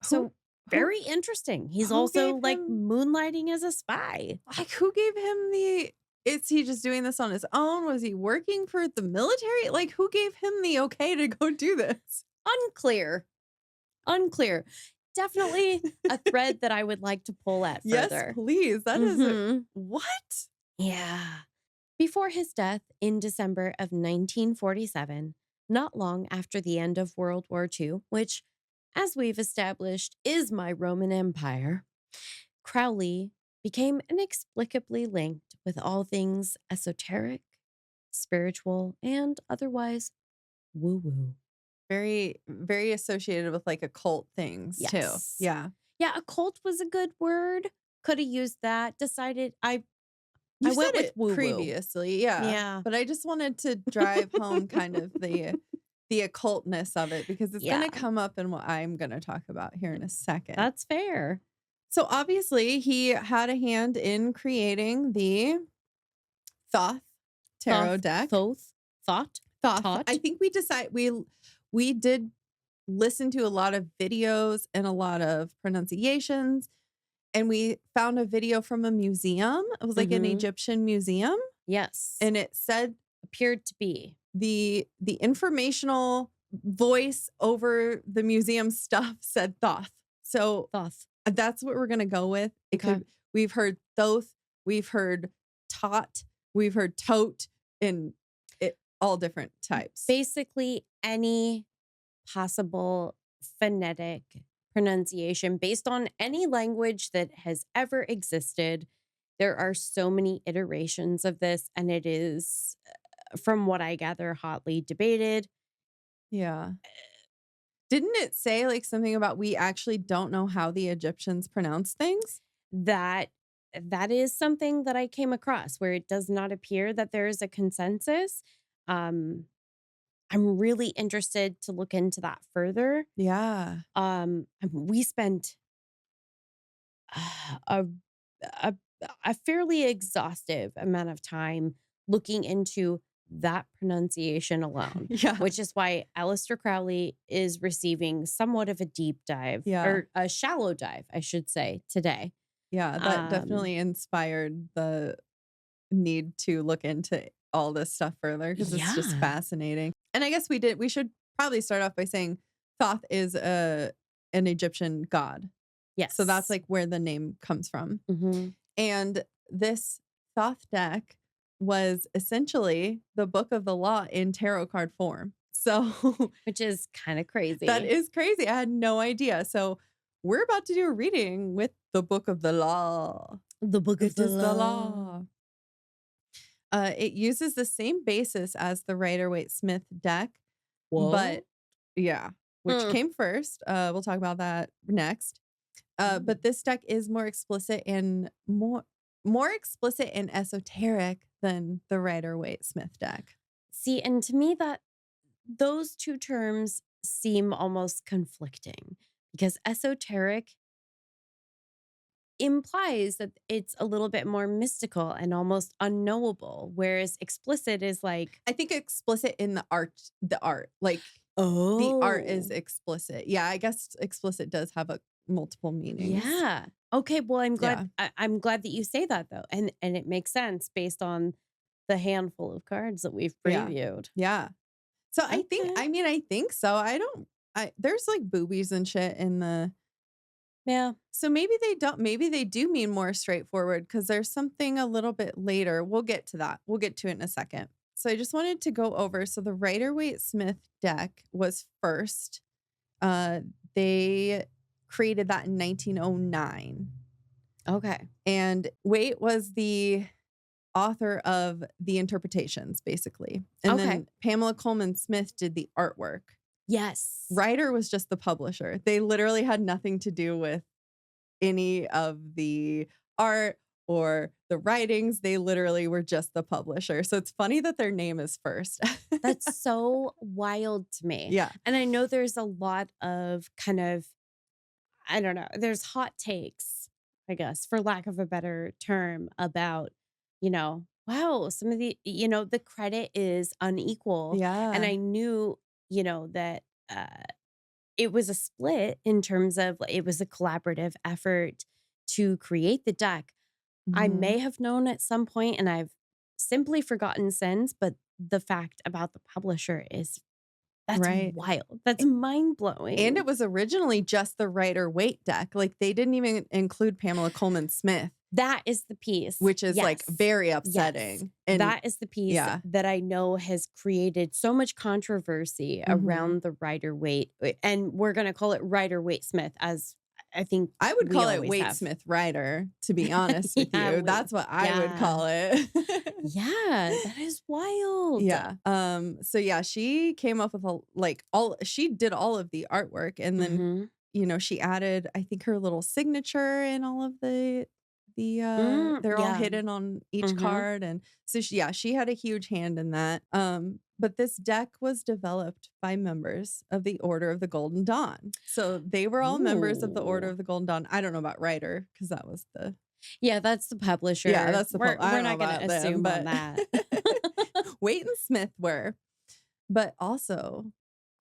So very interesting. He's also like moonlighting as a spy. Like, who gave him the? Is he just doing this on his own? Was he working for the military? Like, who gave him the okay to go do this? Unclear. Definitely a thread that I would like to pull at further. Yes, please. That is what? Yeah. Before his death in December of 1947, not long after the end of World War II, which, as we've established, is my Roman Empire, Crowley became inexplicably linked with all things esoteric, spiritual, and otherwise woo-woo. Very, very associated with like occult things too. Yeah. Yeah, occult was a good word. Could have used that. Decided I You went said with it woo-woo. previously. Yeah. But I just wanted to drive home kind of the occultness of it because it's going to come up in what I'm going to talk about here in a second. That's fair. So obviously he had a hand in creating the Thoth Tarot deck. Thoth. I think we did listen to a lot of videos and a lot of pronunciations, and we found a video from a museum. It was like an Egyptian museum. Yes. And it said appeared to be the informational voice over the museum stuff said Thoth. So Thoth. That's what we're gonna go with. We've heard Thoth, we've heard Tot, we've heard Tote, and all different types. Basically, any possible phonetic pronunciation based on any language that has ever existed. There are so many iterations of this, and it is, from what I gather, hotly debated. Yeah. Didn't it say like something about we actually don't know how the Egyptians pronounce things? That is something that I came across where it does not appear that there is a consensus. I'm really interested to look into that further. Yeah. We spent a fairly exhaustive amount of time looking into that pronunciation alone. Yeah. Which is why Aleister Crowley is receiving somewhat of a deep dive, or a shallow dive, I should say, today. Yeah, that definitely inspired the need to look into all this stuff further because it's just fascinating. And I guess we should probably start off by saying Thoth is an Egyptian god. Yes. So that's like where the name comes from. And this Thoth deck was essentially the book of the law in tarot card form. So, which is kind of crazy. That is crazy. I had no idea. So we're about to do a reading with the book of the law. The book of the law. It uses the same basis as the Rider-Waite-Smith deck. Whoa. But yeah, which came first. We'll talk about that next. But this deck is more explicit and more explicit and esoteric than the Rider-Waite-Smith deck. See, and to me that those two terms seem almost conflicting because esoteric implies that it's a little bit more mystical and almost unknowable, whereas explicit is like, I think explicit in the art, like the art is explicit. Yeah, I guess explicit does have multiple meanings. Yeah. Okay. Well, I'm glad. I'm glad that you say that though, and it makes sense based on the handful of cards that we've previewed. Yeah. So I think so. There's like boobies and shit in the Yeah. So maybe they don't, maybe they do mean more straightforward because there's something a little bit later. We'll get to that. We'll get to it in a second. So I just wanted to go over. So the Rider-Waite-Smith deck was first. They created that in 1909. Okay. And Waite was the author of the interpretations, basically. And then Pamela Coleman Smith did the artwork. Yes. Rider was just the publisher. They literally had nothing to do with any of the art or the writings. They literally were just the publisher. So it's funny that their name is first. That's so wild to me. Yeah. And I know there's a lot of kind of, I don't know, there's hot takes, I guess, for lack of a better term, about, wow, some of the, the credit is unequal. Yeah. And I knew, that it was a split in terms of it was a collaborative effort to create the deck. I may have known at some point, and I've simply forgotten since, but the fact about the publisher that's wild. That's mind blowing. And it was originally just the Rider-Waite deck. Like they didn't even include Pamela Coleman Smith. That is the piece. Which is like very upsetting. Yes. And that is the piece that I know has created so much controversy around the Rider-Waite. And we're going to call it Rider-Waite-Smith, as I think I would call it Waite-Smith Rider, to be honest with you. That's what I would call it. Yeah, that is wild. Yeah. So yeah, she came up with she did all of the artwork, and then she added, I think, her little signature in all of they're all hidden on each card. And so she had a huge hand in that. But this deck was developed by members of the Order of the Golden Dawn. So they were all members of the Order of the Golden Dawn. I don't know about Rider because that was that's the publisher. Yeah, that's the We're not going to assume on that. Waite and Smith were. But also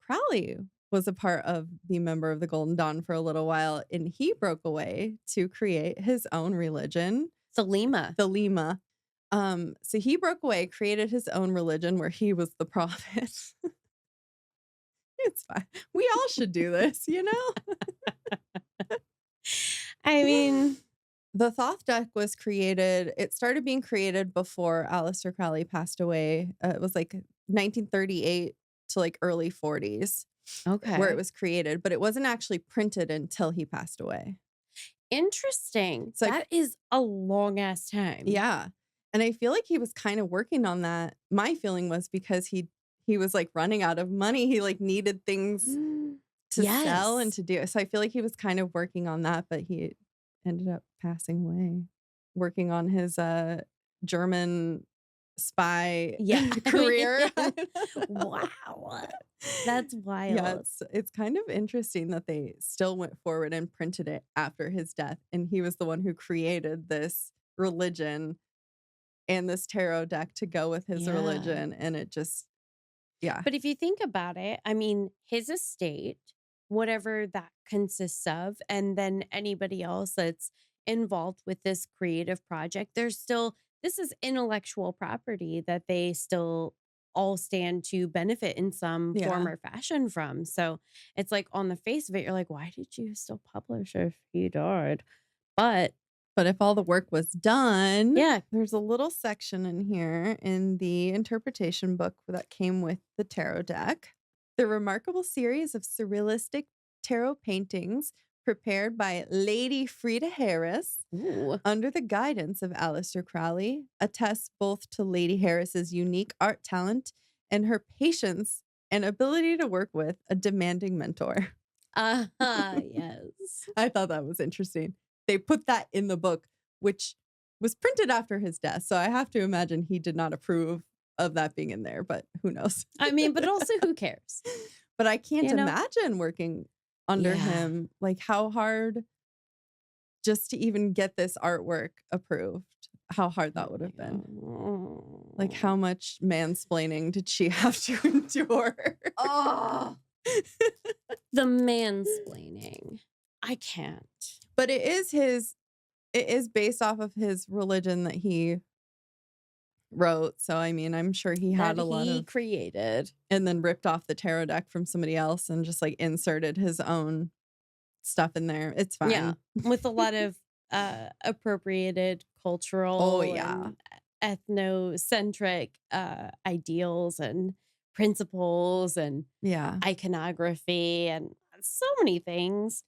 Crowley was a part of the member of the Golden Dawn for a little while, and he broke away to create his own religion. Thelema. So he broke away, created his own religion where he was the prophet. It's fine. We all should do this, I mean, the Thoth deck was created. It started being created before Aleister Crowley passed away. It was like 1938 to like early 40s. Okay. Where it was created, but it wasn't actually printed until he passed away. Interesting. So that is a long ass time. Yeah. And I feel like he was kind of working on that. My feeling was because he was like running out of money. He like needed things to sell and to do. So I feel like he was kind of working on that, but he ended up passing away working on his German spy career. Wow. That's wild. Yeah, it's kind of interesting that they still went forward and printed it after his death. And he was the one who created this religion and this tarot deck to go with his religion. And it just, But if you think about it, I mean, his estate, whatever that consists of, and then anybody else that's involved with this creative project, this is intellectual property that they still all stand to benefit in some form or fashion from. So it's like on the face of it, you're like, why did you still publish if he died? But if all the work was done, there's a little section in here in the interpretation book that came with the tarot deck. The remarkable series of surrealistic tarot paintings prepared by Lady Frida Harris under the guidance of Aleister Crowley attests both to Lady Harris's unique art talent and her patience and ability to work with a demanding mentor. Yes. I thought that was interesting. They put that in the book, which was printed after his death. So I have to imagine he did not approve of that being in there, but who knows? I mean, but also who cares? But I can't imagine working under him. Like how hard just to even get this artwork approved, how hard that would have been. Like how much mansplaining did she have to endure? The mansplaining. I can't. But it is based off of his religion that he wrote. So I mean, I'm sure he had a lot of created and then ripped off the tarot deck from somebody else and just like inserted his own stuff in there. It's fine. Yeah, with a lot of appropriated cultural and ethnocentric ideals and principles and iconography and so many things.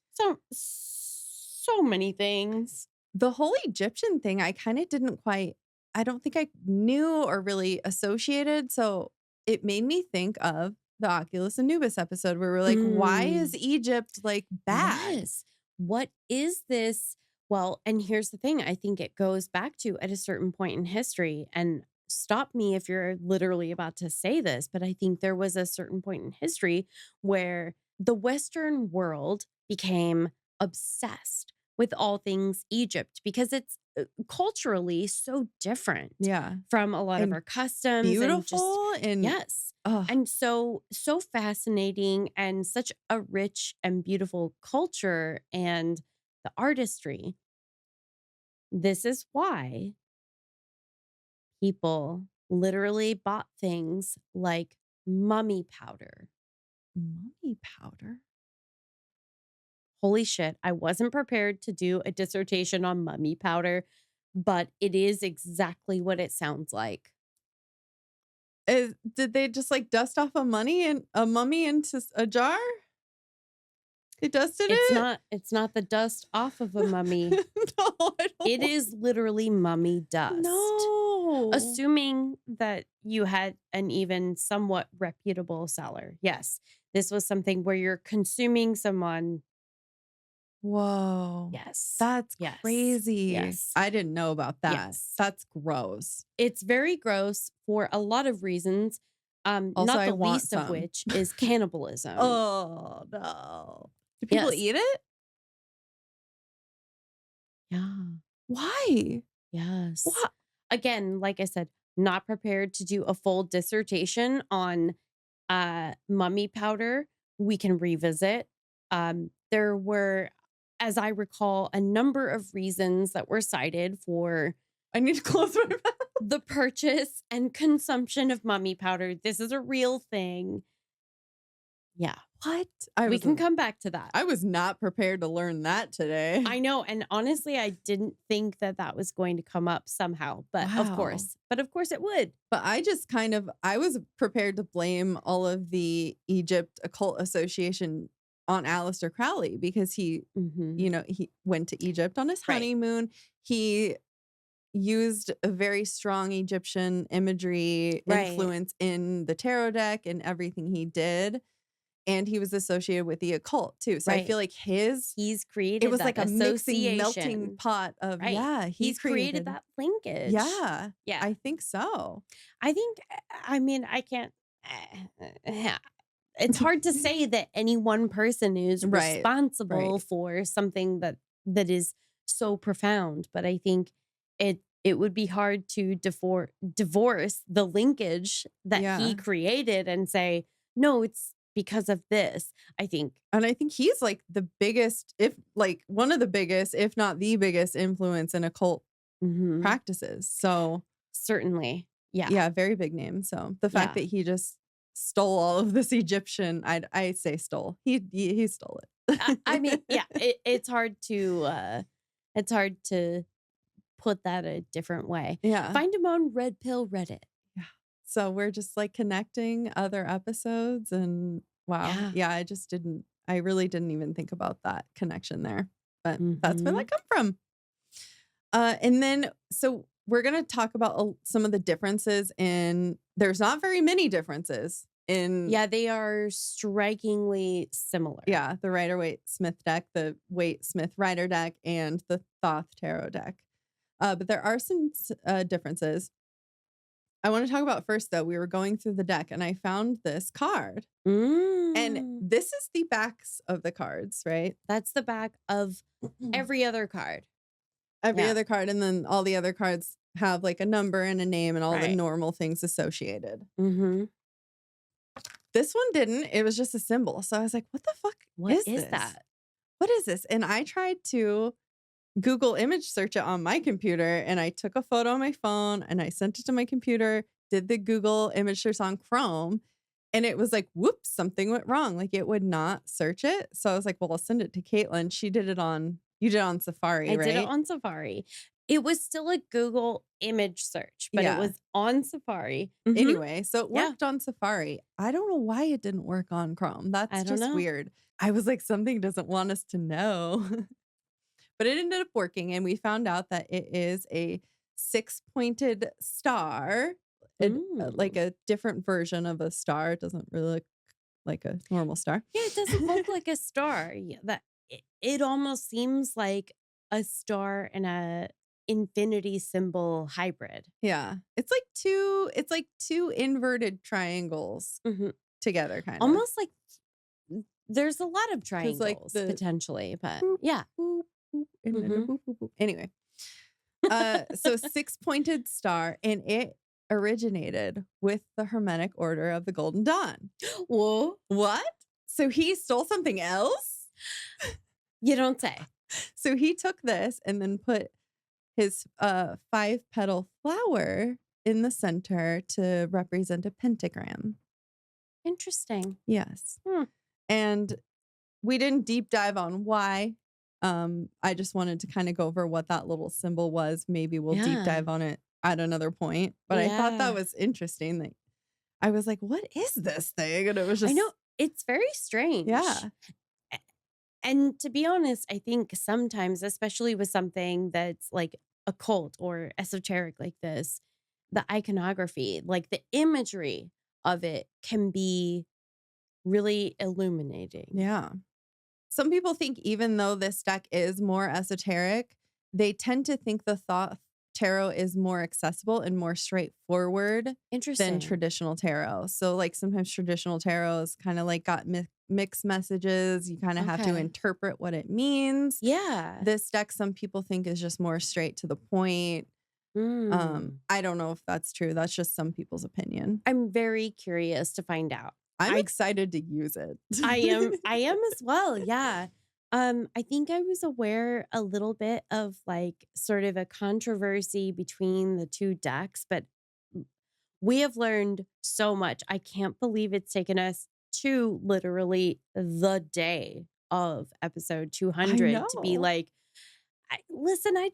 So many things. The whole Egyptian thing, I kind of didn't quite, I don't think I knew or really associated. So it made me think of the Oculus Anubis episode where we're like, why is Egypt like bad? Yes. What is this? Well, and here's the thing. I think it goes back to at a certain point in history, and stop me if you're literally about to say this, but I think there was a certain point in history where the Western world became obsessed with all things Egypt because it's culturally so different from a lot of our customs. Beautiful and yes. And so fascinating and such a rich and beautiful culture and the artistry. This is why people literally bought things like mummy powder. Mummy powder? Holy shit, I wasn't prepared to do a dissertation on mummy powder, but it is exactly what it sounds like. Did they just like dust off a mummy into a jar? They dusted it? It's not the dust off of a mummy. No, it is literally mummy dust. No. Assuming that you had an even somewhat reputable seller. Yes. This was something where you're consuming someone. Whoa. Yes. That's crazy. Yes. I didn't know about that. Yes. That's gross. It's very gross for a lot of reasons. Also, not the least of which is cannibalism. Oh, no. Do people eat it? Yeah. Why? Yes. What? Again, like I said, not prepared to do a full dissertation on mummy powder. We can revisit. There were, as I recall, a number of reasons that were cited for I need to close my mouth. The purchase and consumption of mummy powder. This is a real thing. Yeah. What? We can come back to that. I was not prepared to learn that today. I know. And honestly, I didn't think that was going to come up somehow. But of course it would. But I was prepared to blame all of the Egypt Occult Association on Aleister Crowley because he went to Egypt on his honeymoon. He used a very strong Egyptian imagery influence in the tarot deck and everything he did. And he was associated with the occult too. So I feel like he's created, it was like a mixing, association. melting pot of, he's created that linkage. Yeah. Yeah. I think so. I can't, it's hard to say that any one person is responsible for something that is so profound. But I think it would be hard to divorce the linkage that he created and say, no, it's because of this, I think. And I think he's like the biggest, one of the biggest, if not the biggest influence in occult practices. So certainly. Yeah. Yeah. Very big name. So the fact that he just stole all of this Egyptian, I say stole. He stole it. I mean, yeah, it's hard to put that a different way. Yeah. Find him on Red Pill Reddit. Yeah. So we're just like connecting other episodes and wow. Yeah. I really didn't even think about that connection there, but that's where that come from. And then, so we're going to talk about some of the differences there's not very many differences in. Yeah. They are strikingly similar. Yeah. The Rider-Waite-Smith deck, the Waite-Smith Rider deck, and the Thoth Tarot deck. But there are some differences. I want to talk about first, though. We were going through the deck and I found this card. And this is the backs of the cards, right? That's the back of every other card. Every other card. And then all the other cards have like a number and a name and all the normal things associated. This one didn't. It was just a symbol. So I was like, what the fuck is that? What is this? And I tried to Google image search it on my computer, and I took a photo on my phone and I sent it to my computer, did the Google image search on Chrome, And it was like, whoops, something went wrong. Like it would not search it. So I was like, well, I'll send it to Caitlin. You did it on Safari, right? I did it on Safari. It was still a Google image search, but it was on Safari. Anyway, so it worked on Safari. I don't know why it didn't work on Chrome. That's just weird. I was like, something doesn't want us to know. But it ended up working, and we found out that it is a 6-pointed star, like a different version of a star. It doesn't really look like a normal star. Yeah, it doesn't look like a star. Yeah, it almost seems like a star and a infinity symbol hybrid. Yeah, it's like two inverted triangles together, kind of. Almost like there's a lot of triangles, like potentially, but boop, yeah. Boop, boop, and then boop, boop, boop. Anyway, so 6-pointed star, and it originated with the Hermetic Order of the Golden Dawn. Whoa. What? So he stole something else? You don't say. So he took this and then put his 5-petal flower in the center to represent a pentagram. Interesting. Yes. And we didn't deep dive on why. I just wanted to kind of go over what that little symbol was. Maybe we'll deep dive on it at another point. But I thought that was interesting. Like, I was like, what is this thing? And it was just... I know. It's very strange. Yeah. And to be honest, I think sometimes, especially with something that's like occult or esoteric like this, the iconography, like the imagery of it can be really illuminating. Yeah. Some people think even though this deck is more esoteric, they tend to think the Thoth Tarot is more accessible and more straightforward than traditional tarot. So like sometimes traditional tarot is kind of like got mixed messages. You kind of have to interpret what it means. Yeah. This deck, some people think is just more straight to the point. I don't know if that's true. That's just some people's opinion. I'm very curious to find out. I'm excited to use it. I am as well. Yeah. I think I was aware a little bit of like sort of a controversy between the two decks, but we have learned so much. I can't believe it's taken us to literally the day of episode 200 to be like, listen, I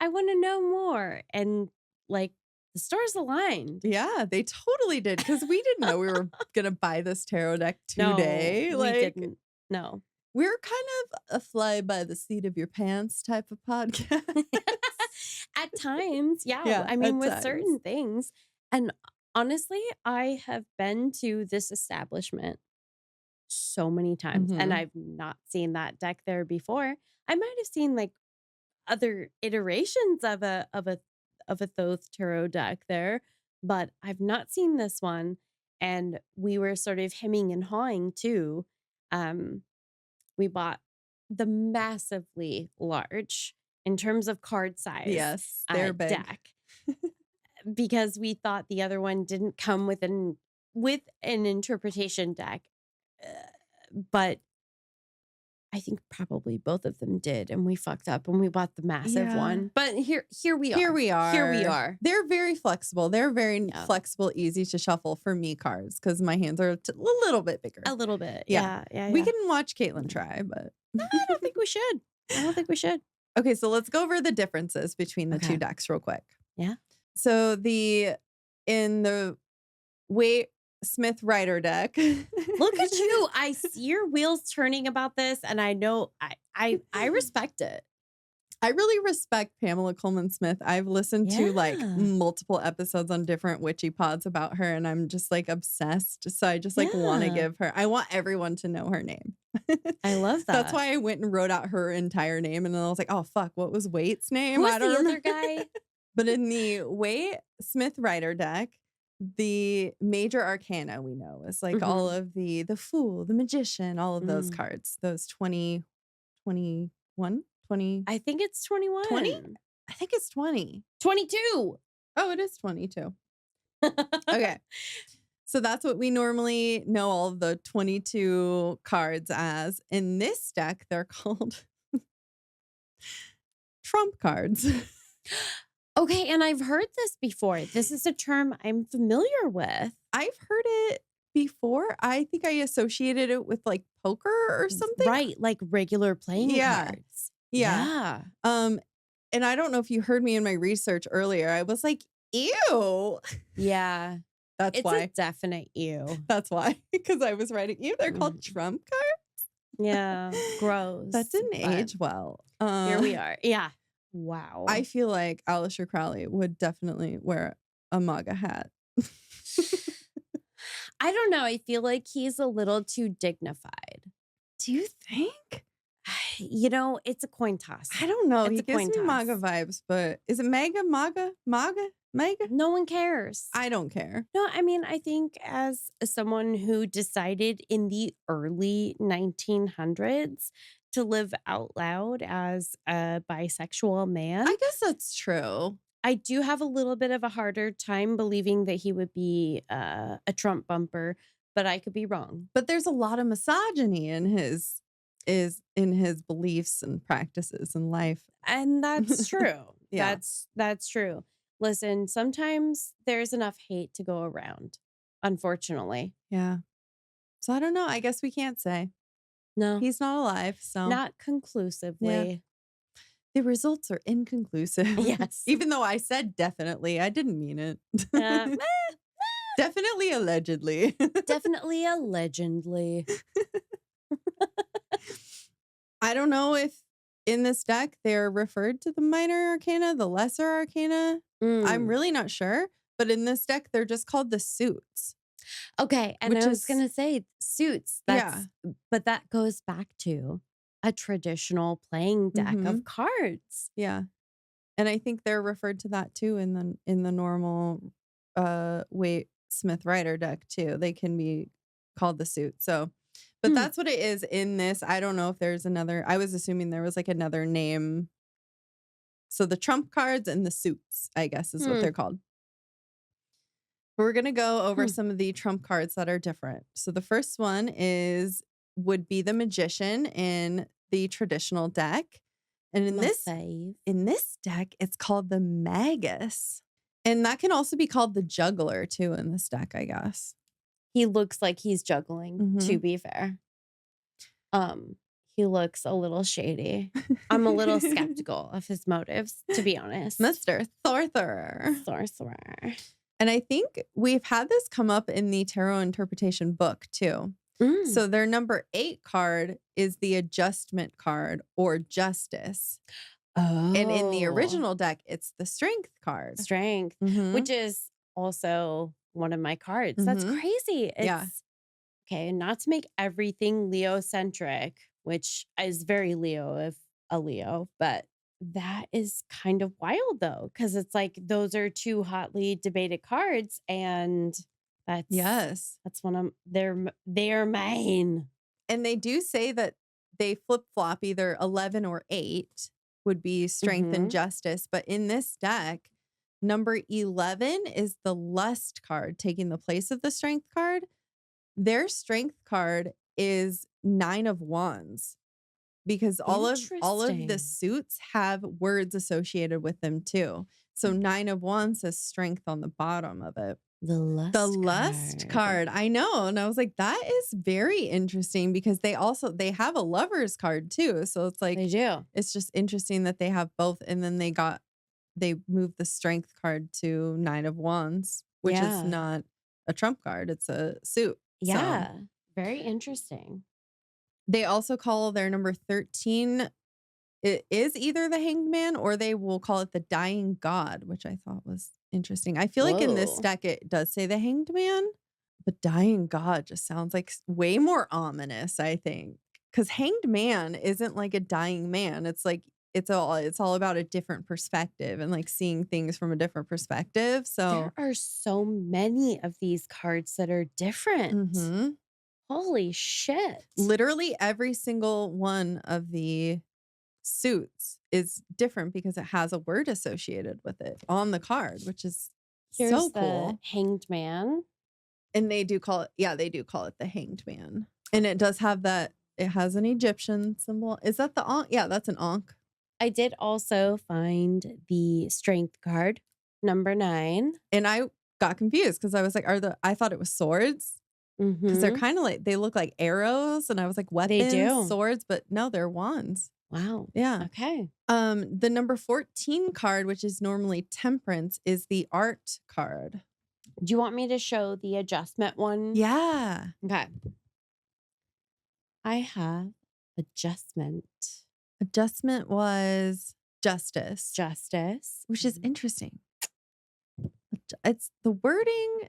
want to know more. And like the stars aligned. Yeah, they totally did. Because we didn't know we were going to buy this tarot deck today. No, we didn't. No. We're kind of a fly by the seat of your pants type of podcast. At times, yeah. I mean, with certain things. And honestly, I have been to this establishment so many times, and I've not seen that deck there before. I might have seen like other iterations of a Thoth Tarot deck there, but I've not seen this one. And we were sort of hemming and hawing too. We bought the massively large, in terms of card size, yes, they're big. Deck because we thought the other one didn't come with an interpretation deck, but I think probably both of them did, and we fucked up and we bought the massive one. But here we are. Here we are. They're very flexible. They're very flexible, easy to shuffle for me cards because my hands are a little bit bigger. A little bit. Yeah. We can watch Caitlin try, but I don't think we should. Okay, so let's go over the differences between the two decks real quick. Yeah. So in the Waite Smith Rider deck. Look at you. I see your wheels turning about this, and I know I respect it. I really respect Pamela Coleman Smith. I've listened to like multiple episodes on different witchy pods about her, and I'm just like obsessed. So I just like want to I want everyone to know her name. I love that. That's why I went and wrote out her entire name, and then I was like, oh fuck, what was Waite's name? Who's the other guy? But in the Waite Smith Rider deck, the major arcana we know is like all of the Fool, the Magician, all of those cards. Those 20. I think it's 21. 20? I think it's 20. 22. Oh, it is 22. Okay. So that's what we normally know all of the 22 cards as. In this deck, they're called trump cards. Okay, and I've heard this before. This is a term I'm familiar with. I've heard it before, I think I associated it with like poker or something. Right. Like regular playing cards. Yeah. And I don't know if you heard me in my research earlier. I was like, ew. Yeah. That's It's why. a definite ew. That's why. Because I was writing, ew, they're called trump cards. Yeah. Gross. That didn't age well. Here we are. Yeah. Wow. I feel like Aleister Crowley would definitely wear a MAGA hat. I don't know. I feel like he's a little too dignified. Do you think? You know, it's a coin toss. I don't know. It's He a gives coin me toss. MAGA vibes, but is it MAGA? No one cares. I don't care. No, I mean, I think as someone who decided in the early 1900s to live out loud as a bisexual man, I guess that's true. I do have a little bit of a harder time believing that he would be a Trump bumper, but I could be wrong. But there's a lot of misogyny in his beliefs and practices in life. And that's true. Yeah. That's true. Listen, sometimes there's enough hate to go around, unfortunately. Yeah. So I don't know. I guess we can't say. No. He's not alive, so Not conclusively. Yeah. The results are inconclusive. Yes. Even though I said definitely, I didn't mean it. Definitely allegedly. Definitely allegedly. I don't know if in this deck they're referred to the minor arcana, the lesser arcana. I'm really not sure. But in this deck, they're just called the suits. Okay. And I was going to say suits. But that goes back to a traditional playing deck of cards. Yeah. And I think they're referred to that too in the normal Waite Smith Rider deck too. They can be called the suit. So, but that's what it is in this. I don't know if there's another. I was assuming there was like another name. So the trump cards and the suits, I guess, is what they're called. We're going to go over some of the trump cards that are different. So the first one would be the magician in the traditional deck. And in this deck, it's called the magus. And that can also be called the juggler too in this deck, I guess. He looks like he's juggling, to be fair. He looks a little shady. I'm a little skeptical of his motives, to be honest. Mr. Sorcerer. And I think we've had this come up in the tarot interpretation book too. So their number 8 card is the adjustment card or justice. Oh. And in the original deck, it's the strength card. Strength, which is also one of my cards. That's crazy. Okay, not to make everything Leo-centric, which is very Leo if a Leo, but that is kind of wild though, because it's like those are 2 hotly debated cards, and that's one of they're mine. And they do say that they flip-flop either 11 or 8 would be strength and justice, but in this deck, number 11 is the lust card taking the place of the strength card. Their strength card is 9 of Wands, because all of the suits have words associated with them too. So 9 of Wands says strength on the bottom of it. The lust card. I know. And I was like, that is very interesting, because they have a lover's card too. So it's like, they do. It's just interesting that they have both. And then they moved the strength card to 9 of Wands, which is not a trump card. It's a suit. Yeah. So, very interesting. They also call their number 13, it is either the Hanged Man, or they will call it the Dying God, which I thought was interesting. I feel like in this deck, it does say the Hanged Man, but Dying God just sounds like way more ominous, I think. Because Hanged Man isn't like a dying man. It's like, it's all about a different perspective and like seeing things from a different perspective. So there are so many of these cards that are different. Holy shit. Literally every single one of the suits is different because it has a word associated with it on the card, which is so cool. The Hanged Man. And they do call it the Hanged Man. And it does have that, it has an Egyptian symbol. Is that the Ankh? Yeah, that's an Ankh. I did also find the strength card, number 9. And I got confused because I was like, I thought it was swords. because they're Mm-hmm. kind of like, they look like arrows. And I was like, They weapons, do. swords, but no, they're wands. Wow. Yeah. Okay. The number 14 card, which is normally temperance, is the art card. Do you want me to show the adjustment one? Yeah. Okay. I have adjustment. Adjustment was justice, Justice. which is interesting. It's the wording,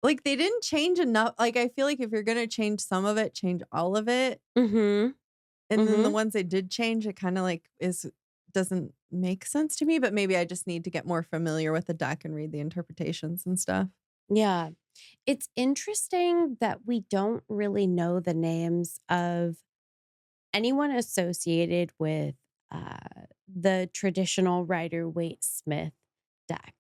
like they didn't change enough. Like I feel like if you're gonna change some of it, change all of it. Mm-hmm. And then the Mhm. ones they did change, it kind of like doesn't make sense to me. But maybe I just need to get more familiar with the deck and read the interpretations and stuff. Yeah. It's interesting that we don't really know the names of anyone associated with the traditional Rider-Waite Smith deck.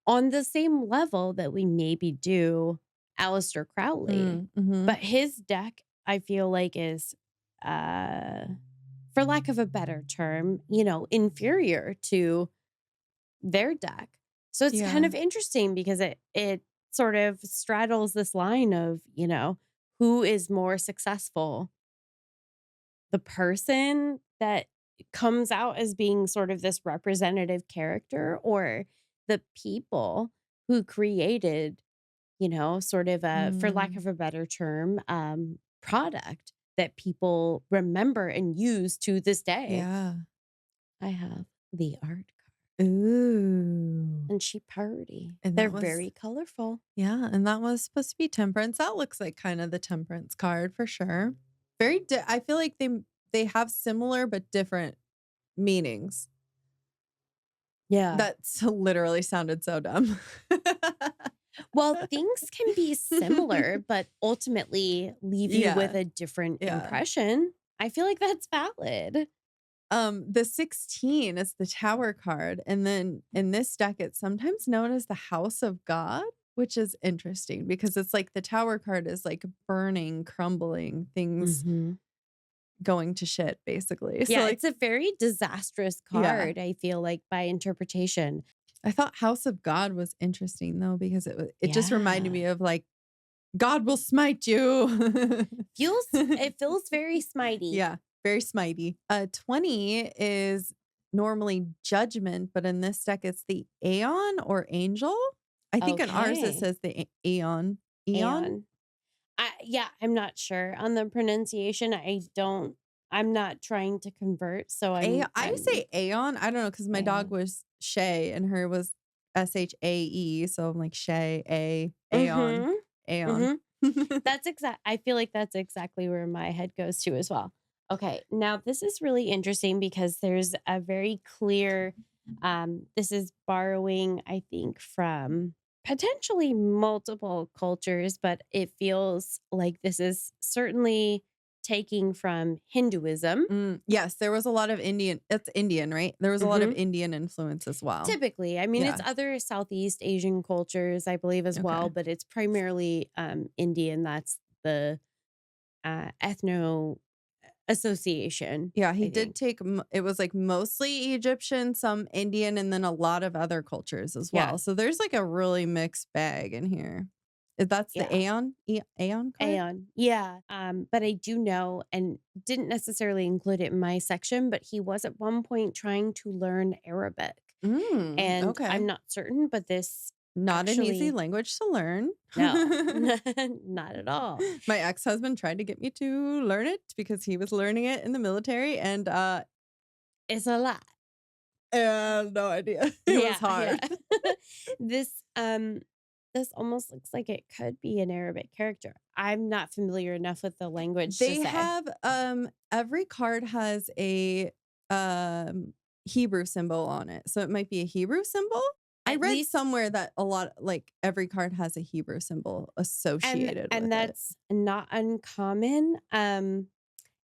On the same level that we maybe do Aleister Crowley. Mm-hmm. But his deck, I feel like, is, for lack of a better term, inferior to their deck. So it's kind Yeah. of interesting because it sort of straddles this line of, who is more successful? The person that comes out as being sort of this representative character, or the people who created, sort of for lack of a better term, product that people remember and use to this day. Yeah. I have the art Ooh. and she party. And They're that was very colorful. Yeah, and that was supposed to be temperance. That looks like kind of the temperance card for sure. Very I feel like they have similar but different meanings. Yeah. That literally sounded so dumb. Well, things can be similar, but ultimately leave you with Yeah. a different Yeah. impression. I feel like that's valid. The 16 is the Tower card, and then in this deck it's sometimes known as the House of God, which is interesting because it's like the Tower card is like burning, crumbling, things Mhm. going to shit basically. So Yeah, like it's a very disastrous Yeah. card, I feel like, by interpretation. I thought House of God was interesting though because it just reminded Yeah. me of like God will smite you. It feels very smitey. Yeah, very smitey. 20 is normally judgment, but in this deck it's the Aeon or Angel. I think in ours it Okay. says the Aeon. Eon? Aeon. I'm not sure on the pronunciation. I'm not trying to convert, so I say Aeon. I don't know because my dog Aeon. was Shay and her was SHAE. So I'm like Shay, Aeon, Mhm. Aeon. I feel like that's exactly where my head goes to as well. Okay, now this is really interesting because there's a very clear, this is borrowing, I think, from potentially multiple cultures, but it feels like this is certainly taking from Hinduism. Yes, there was a lot of Indian. It's Indian, right? There was a lot of Indian influence as well. Typically, I mean, Yeah. it's other Southeast Asian cultures, I believe, as well, Okay. but it's primarily Indian. That's the ethno association. Yeah, he I did think. take, it was like mostly Egyptian, some Indian, and then a lot of other cultures as Yeah. well. So there's like a really mixed bag in here. That's the Yeah. Aeon? Aeon card? Aeon. Yeah. But I do know, and didn't necessarily include it in my section, but he was at one point trying to learn Arabic. And Okay. I'm not certain, but this Not an easy actually, language to learn. no, not at all. My ex-husband tried to get me to learn it because he was learning it in the military, and It's a lot. I have no idea. It was hard. Yeah. This almost looks like it could be an Arabic character. I'm not familiar enough with the language to They say. have every card has a Hebrew symbol on it. So it might be a Hebrew symbol. I read somewhere that a lot, like every card has a Hebrew symbol associated with and that's not uncommon. And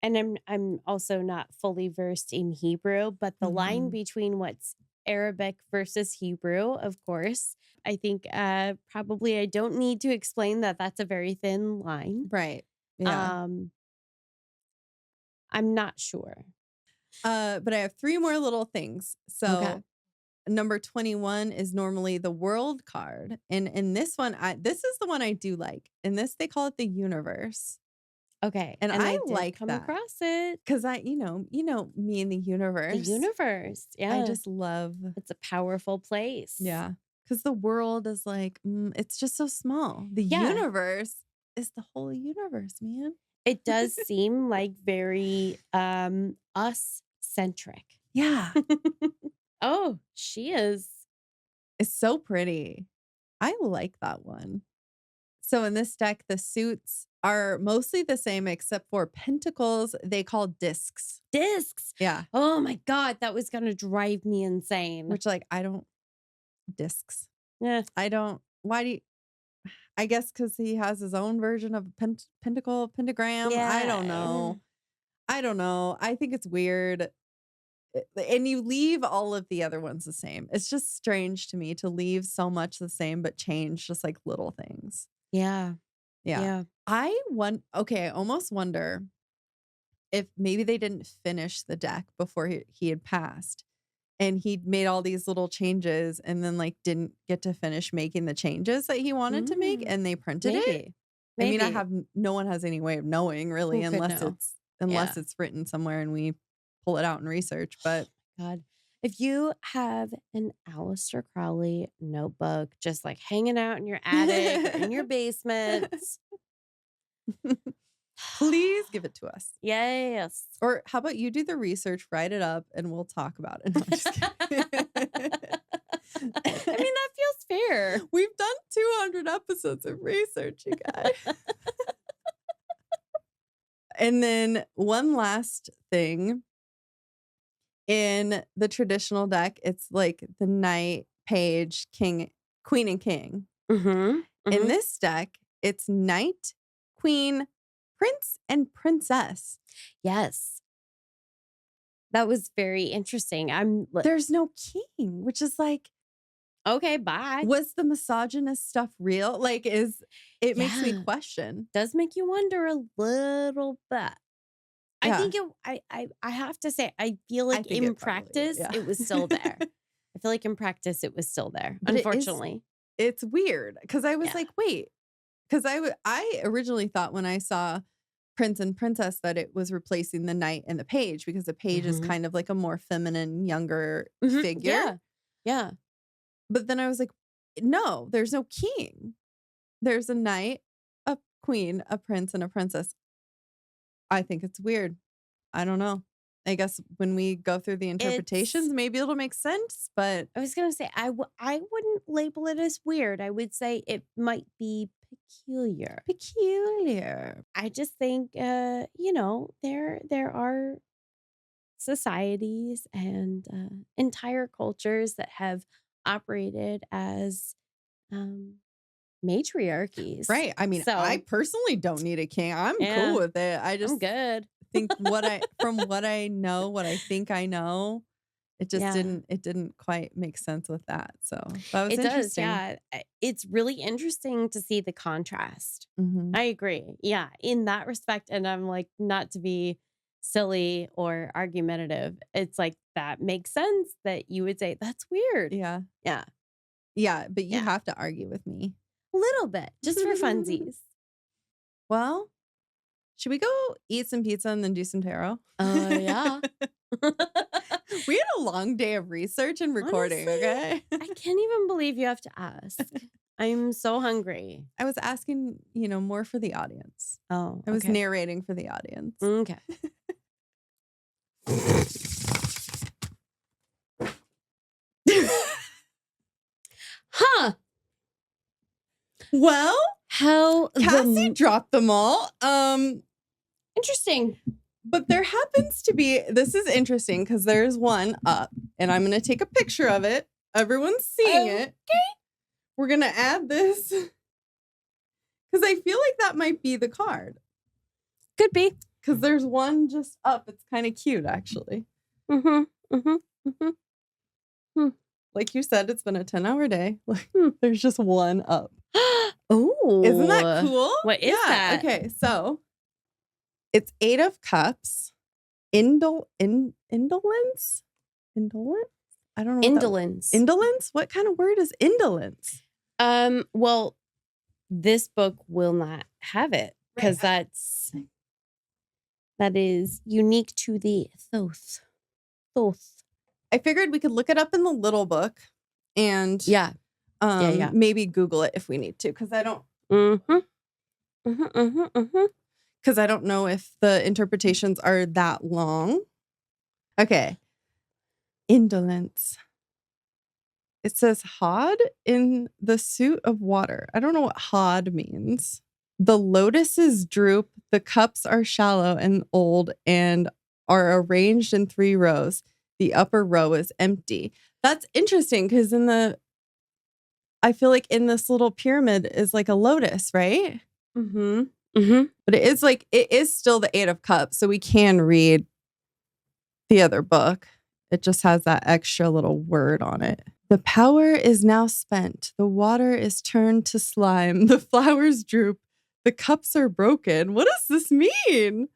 I'm also not fully versed in Hebrew, but the line between what's Arabic versus Hebrew, of course, I think probably I don't need to explain that that's a very thin line. Right. Yeah. I'm not sure. But I have 3 more little things. So Okay. number 21 is normally the world card. And in this one, this is the one I do like. In this, they call it the universe. Okay. And I did like come that across it. because you know me and the universe. The universe. Yeah. I just love. It's a powerful place. Yeah. Because the world is like, it's just so small. The universe is the whole universe, man. It does seem like very us-centric. Yeah. Oh, she is. It's so pretty. I like that one. So in this deck, the suits are mostly the same except for pentacles. They call discs. Discs. Yeah. Oh my God. That was going to drive me insane. Which I don't. Discs. Yeah. I don't. Why do you? I guess because he has his own version of a pentagram. Yeah. I don't know. I think it's weird. And you leave all of the other ones the same. It's just strange to me to leave so much the same, but change just like little things. Yeah. I almost wonder if maybe they didn't finish the deck before he had passed. And he made all these little changes and then didn't get to finish making the changes that he wanted to make, and they printed it. Maybe. I mean, no one has any way of knowing really, Who could know? unless it's written somewhere and we pull it out in research. But God, if you have an Aleister Crowley notebook just hanging out in your attic or in your basement, please give it to us. Yes. Or how about you do the research, write it up, and we'll talk about it. No, I'm just kidding. I mean, that feels fair. We've done 200 episodes of research, you guys. And then one last thing. In the traditional deck, it's like the knight, page, king, queen, and king. Mm-hmm. In this deck, it's knight, queen, prince, and princess. Yes. That was very interesting. There's no king, which is okay, bye. Was the misogynist stuff real? It makes me question. Does make you wonder a little bit. I think I have to say, I feel like in practice, it was still there. I feel like in practice, it was still there, but unfortunately. It's weird because I was wait. Because I originally thought when I saw Prince and Princess that it was replacing the knight and the page, because the page is kind of like a more feminine, younger figure. Yeah. But then I was like, no, there's no king. There's a knight, a queen, a prince, and a princess. I think it's weird. I don't know. I guess when we go through the interpretations, maybe it'll make sense. But I was going to say, I wouldn't label it as weird. I would say it might be peculiar. I just think, there are societies and entire cultures that have operated as matriarchies. Right. I mean, I personally don't need a king. I'm cool with it. I'm good. Think from what I know, what I think I know, it just didn't quite make sense with that. So that was interesting. It's really interesting to see the contrast. Mm-hmm. I agree. Yeah, in that respect. And I'm not to be silly or argumentative. It's that makes sense that you would say that's weird. Yeah. But you have to argue with me a little bit, just for funsies. Well, should we go eat some pizza and then do some tarot? Yeah. We had a long day of research and recording. Honestly, okay. I can't even believe you have to ask. I'm so hungry. I was asking, more for the audience. Oh, I was narrating for the audience. Okay. Huh. Well, how Cassie dropped them all. Interesting. But there happens to be, this is interesting because there's one up and I'm going to take a picture of it. Everyone's seeing it. Okay. We're going to add this because I feel like that might be the card. Could be. Because there's one just up. It's kind of cute, actually. Like you said, it's been a 10-hour day. There's just one up. Oh. Isn't that cool? What is that? Okay, so it's 8 of Cups. Indolence? I don't know. Indolence. Indolence? What kind of word is indolence? Well, this book will not have it because that is unique to the Thoth. I figured we could look it up in the little book and maybe Google it if we need to, because I don't. Because I don't know if the interpretations are that long. Okay. Indolence. It says hod in the suit of water. I don't know what hod means. The lotuses droop. The cups are shallow and old and are arranged in 3 rows. The upper row is empty. That's interesting because I feel like in this little pyramid is like a lotus, right? But it is still the 8 of Cups, so we can read the other book. It just has that extra little word on it. The power is now spent. The water is turned to slime. The flowers droop. The cups are broken. What does this mean?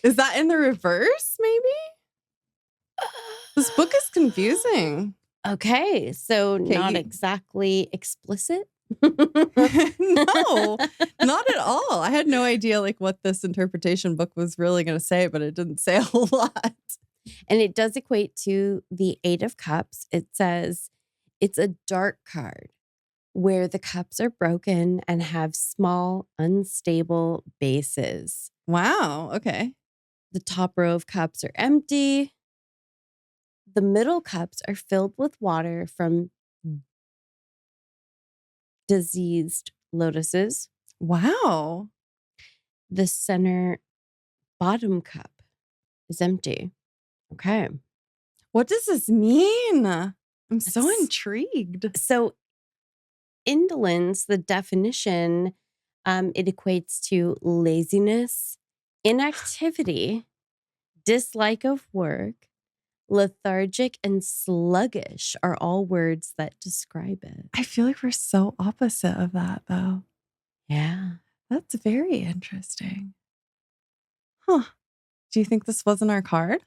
Is that in the reverse, maybe? This book is confusing. Okay, so not exactly explicit. No, not at all. I had no idea like what this interpretation book was really going to say, but it didn't say a whole lot. And it does equate to the 8 of Cups. It says it's a dark card where the cups are broken and have small, unstable bases. Wow. Okay. The top row of cups are empty. The middle cups are filled with water from diseased lotuses. Wow. The center bottom cup is empty. Okay. What does this mean? I'm so intrigued. So indolence, the definition, it equates to laziness, inactivity, dislike of work, lethargic, and sluggish are all words that describe it. I feel like we're so opposite of that, though. Yeah. That's very interesting. Huh. Do you think this wasn't our card?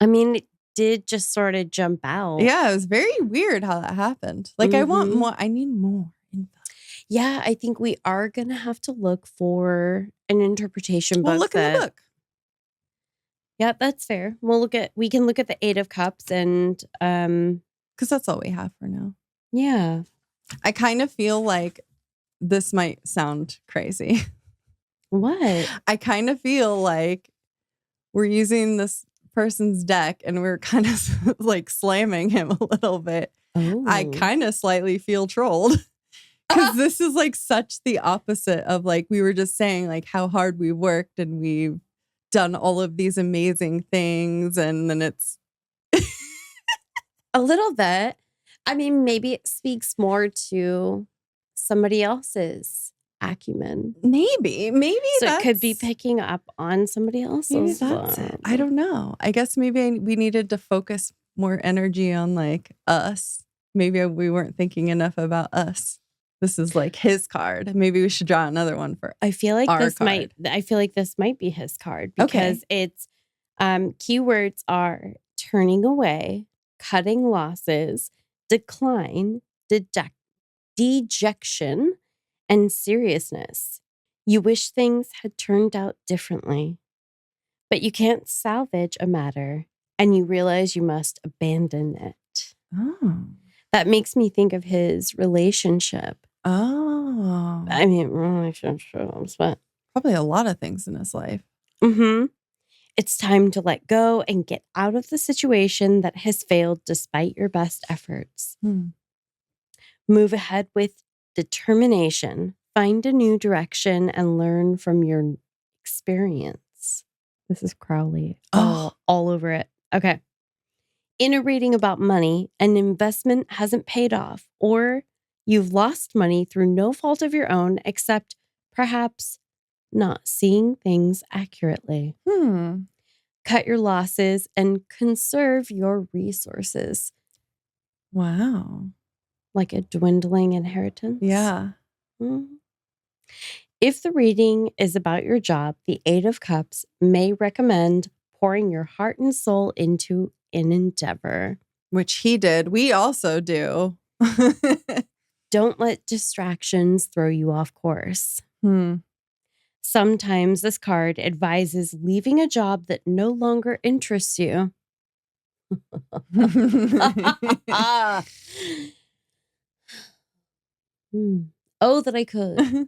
I mean, it did just sort of jump out. Yeah, it was very weird how that happened. Like, I want more. I need more info. Yeah, I think we are going to have to look for an interpretation book. Well, look in the book. Yeah, that's fair. We can look at the 8 of Cups and because that's all we have for now. Yeah. I kind of feel like this might sound crazy. What? I kind of feel like we're using this person's deck and we're kind of like slamming him a little bit. Oh. I kind of slightly feel trolled because this is like such the opposite of like we were just saying like how hard we worked and we've done all of these amazing things, and then it's a little bit. I mean, maybe it speaks more to somebody else's acumen. Maybe so it could be picking up on somebody else's. Maybe that's it. I don't know. I guess maybe we needed to focus more energy on like us. Maybe we weren't thinking enough about us. This is like his card. Maybe we should draw another one for. I feel like this might be his card because it's keywords are turning away, cutting losses, decline, dejection, and seriousness. You wish things had turned out differently, but you can't salvage a matter, and you realize you must abandon it. Oh. That makes me think of his relationship. Oh. I mean, relationships, but probably a lot of things in his life. It's time to let go and get out of the situation that has failed despite your best efforts. Move ahead with determination, find a new direction, and learn from your experience. This is Crowley all over it. Okay. In a reading about money, an investment hasn't paid off, or you've lost money through no fault of your own, except perhaps not seeing things accurately. Cut your losses and conserve your resources. Wow. Like a dwindling inheritance? Yeah. If the reading is about your job, the 8 of Cups may recommend pouring your heart and soul into in endeavor. Which he did. We also do. Don't let distractions throw you off course. Sometimes this card advises leaving a job that no longer interests you. Oh, that I could.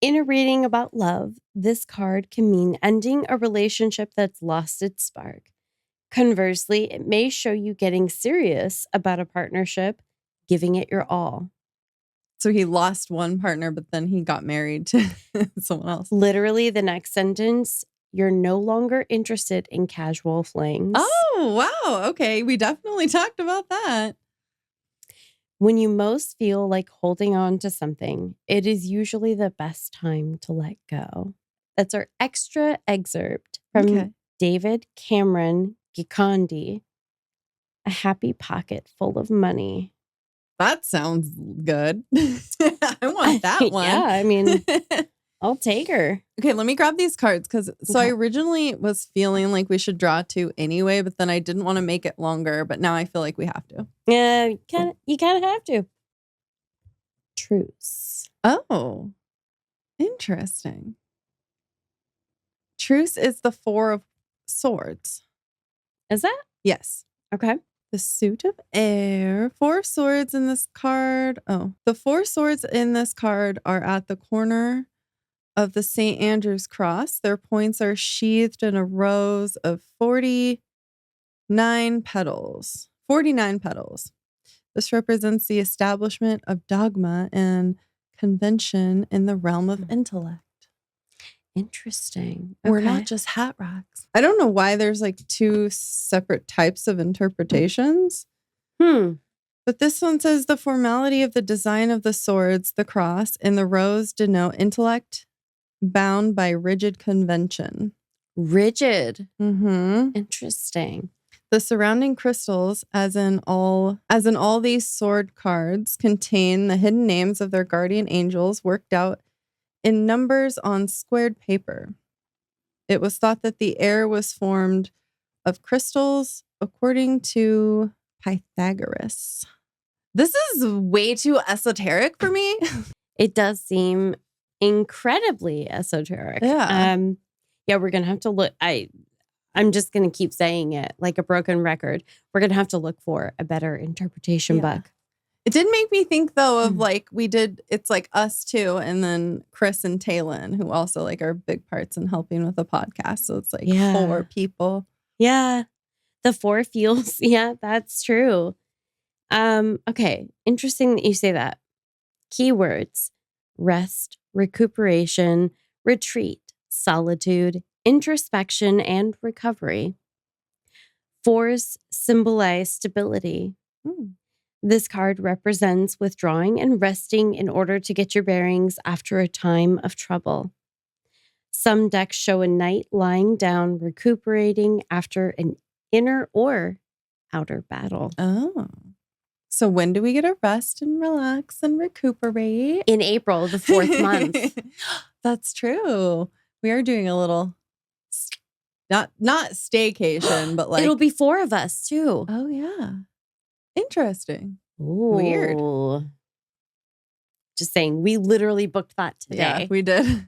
In a reading about love, this card can mean ending a relationship that's lost its spark. Conversely, it may show you getting serious about a partnership, giving it your all. So he lost one partner, but then he got married to someone else. Literally, the next sentence, you're no longer interested in casual flings. Oh, wow. Okay. We definitely talked about that. When you most feel like holding on to something, it is usually the best time to let go. That's our extra excerpt from David Cameron Gikondi, A Happy Pocket Full of Money. That sounds good. I want that one. Yeah, I mean, I'll take her. Okay, let me grab these cards because I originally was feeling like we should draw 2 anyway, but then I didn't want to make it longer, but now I feel like we have to. Yeah, you kind of have to. Truce. Oh, interesting. Truce is the 4 of Swords. Is that? Yes. Okay. The Suit of Air. 4 swords in this card. Oh, the 4 swords in this card are at the corner of the St. Andrew's cross. Their points are sheathed in a rows of 49 petals. 49 petals. This represents the establishment of dogma and convention in the realm of intellect. Interesting. We're not just hat racks. I don't know why there's like 2 separate types of interpretations. But this one says the formality of the design of the swords, the cross, and the rows denote intellect bound by rigid convention. Rigid. Interesting. The surrounding crystals, as in all these sword cards, contain the hidden names of their guardian angels worked out in numbers on squared paper. It was thought that the air was formed of crystals, according to Pythagoras. This is way too esoteric for me. It does seem incredibly esoteric. Yeah. Yeah, we're gonna have to look. I'm just gonna keep saying it like a broken record. We're gonna have to look for a better interpretation book. It did make me think though of like it's like us too, and then Chris and Taylin, who also like are big parts in helping with the podcast. So it's like 4 people. Yeah. The 4 feels, that's true. Okay. Interesting that you say that. Keywords: rest, recuperation, retreat, solitude, introspection, and recovery. 4s symbolize stability. This card represents withdrawing and resting in order to get your bearings after a time of trouble. Some decks show a knight lying down, recuperating after an inner or outer battle. Oh. So when do we get to rest and relax and recuperate? In April, the 4th month. That's true. We are doing a little, not staycation, but like. It'll be 4 of us too. Oh, yeah. Interesting. Ooh. Weird. Just saying, we literally booked that today. Yeah, we did.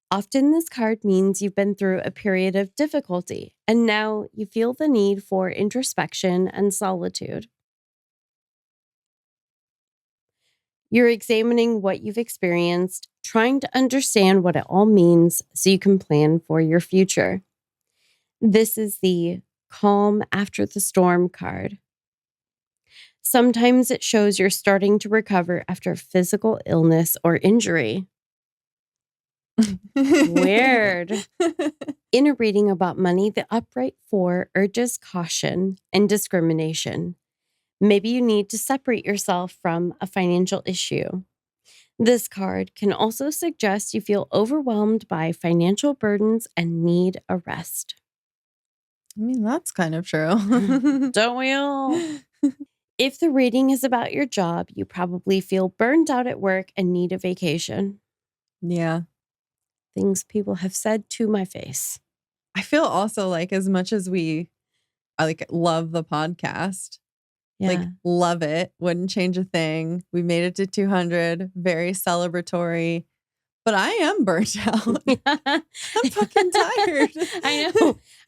Often this card means you've been through a period of difficulty, and now you feel the need for introspection and solitude. You're examining what you've experienced, trying to understand what it all means so you can plan for your future. This is the calm after the storm card. Sometimes it shows you're starting to recover after physical illness or injury. Weird. In a reading about money, the upright 4 urges caution and discrimination. Maybe you need to separate yourself from a financial issue. This card can also suggest you feel overwhelmed by financial burdens and need a rest. I mean, that's kind of true. Don't we all? If the reading is about your job, you probably feel burned out at work and need a vacation. Yeah. Things people have said to my face. I feel also like as much as I like love the podcast, like love it, wouldn't change a thing. We made it to 200, very celebratory, but I am burnt out. I'm fucking tired.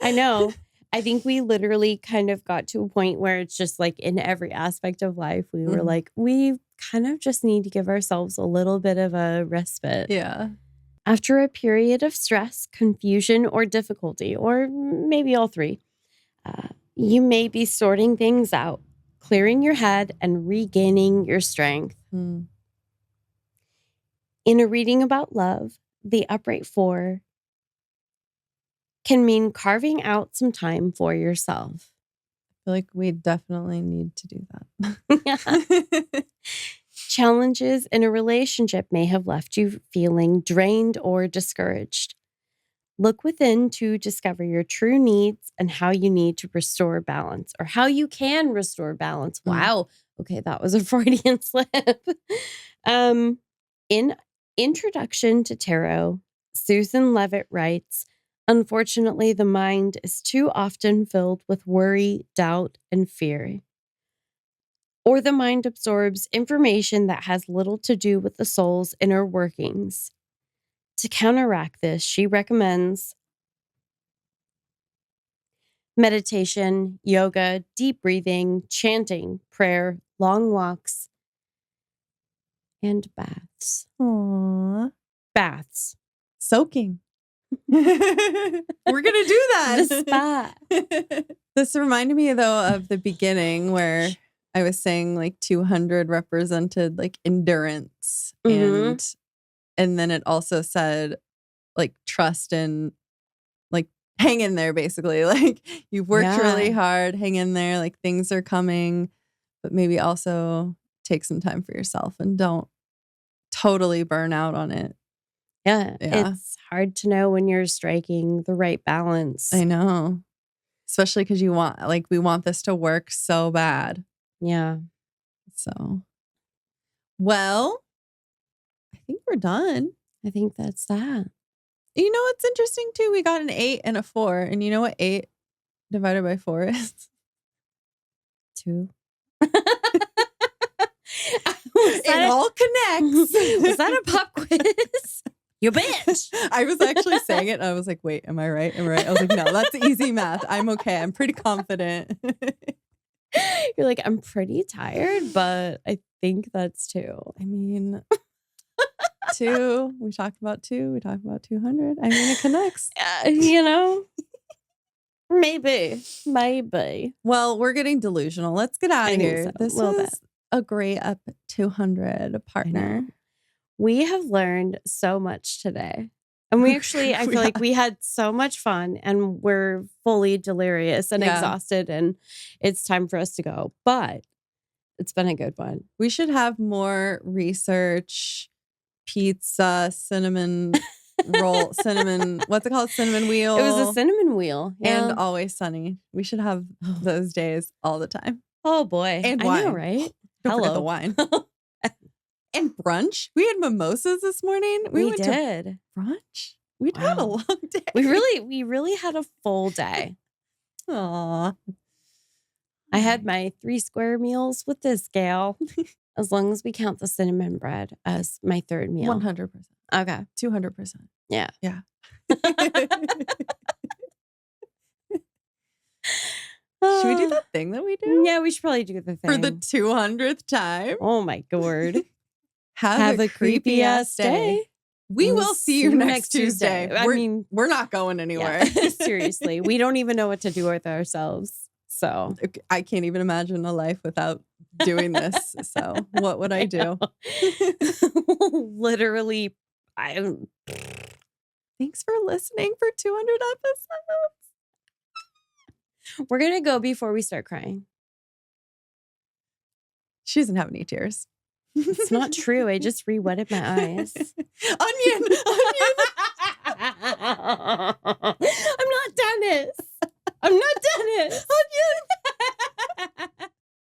I know. I think we literally kind of got to a point where it's just like in every aspect of life, we were like, we kind of just need to give ourselves a little bit of a respite. Yeah. After a period of stress, confusion, or difficulty, or maybe all three, you may be sorting things out, clearing your head, and regaining your strength. In a reading about love, the upright 4 can mean carving out some time for yourself. I feel like we definitely need to do that. Challenges in a relationship may have left you feeling drained or discouraged. Look within to discover your true needs and how you need to restore balance, or how you can restore balance. Wow. Okay, that was a Freudian slip. In Introduction to Tarot, Susan Leavitt writes, unfortunately, the mind is too often filled with worry, doubt, and fear. Or the mind absorbs information that has little to do with the soul's inner workings. To counteract this, she recommends meditation, yoga, deep breathing, chanting, prayer, long walks, and baths. Aww. Baths. Soaking. We're going to do that. The spa. This reminded me, though, of the beginning where I was saying like 200 represented like endurance. And then it also said like trust and like hang in there, basically. Like you've worked really hard, hang in there, like things are coming, but maybe also take some time for yourself and don't totally burn out on it. Yeah. It's hard to know when you're striking the right balance. I know. Especially because we want this to work so bad. Yeah. So, well, I think we're done. I think that's that. You know what's interesting too? We got an 8 and a 4. And you know what 8 divided by 4 is? 2. It all connects. Was that a pop quiz? You bitch. I was actually saying it. And I was like, wait, am I right? Am I right? I was like, no, that's easy math. I'm okay. I'm pretty confident. You're like, I'm pretty tired, but I think that's 2. I mean, 2. We talked about 2. We talked about 200. I mean, it connects. You know? Maybe. Well, we're getting delusional. Let's get out of here. So, this was a great up 200 partner. We have learned so much today. And we actually, I feel like we had so much fun and we're fully delirious and exhausted and it's time for us to go. But it's been a good one. We should have more research, pizza, cinnamon roll, what's it called? Cinnamon wheel. It was a cinnamon wheel. Yeah. And Always Sunny. We should have those days all the time. Oh boy. And wine. I know, right? Don't forget the wine. And brunch. We had mimosas this morning. We went to brunch. We had a long day. We really had a full day. Aw. I had my 3 square meals with this gal. As long as we count the cinnamon bread as my third meal. 100%. Okay. 200%. Yeah. Yeah. Should we do that thing that we do? Yeah, we should probably do the thing. For the 200th time. Oh my God. Have a creepy ass day. We will see you next Tuesday. We're not going anywhere. Yeah, seriously. We don't even know what to do with ourselves. So I can't even imagine a life without doing this. So what would I do? Literally, Thanks for listening for 200 episodes. We're going to go before we start crying. She doesn't have any tears. It's not true. I just re-wetted my eyes. Onion. I'm not Dennis. Onion.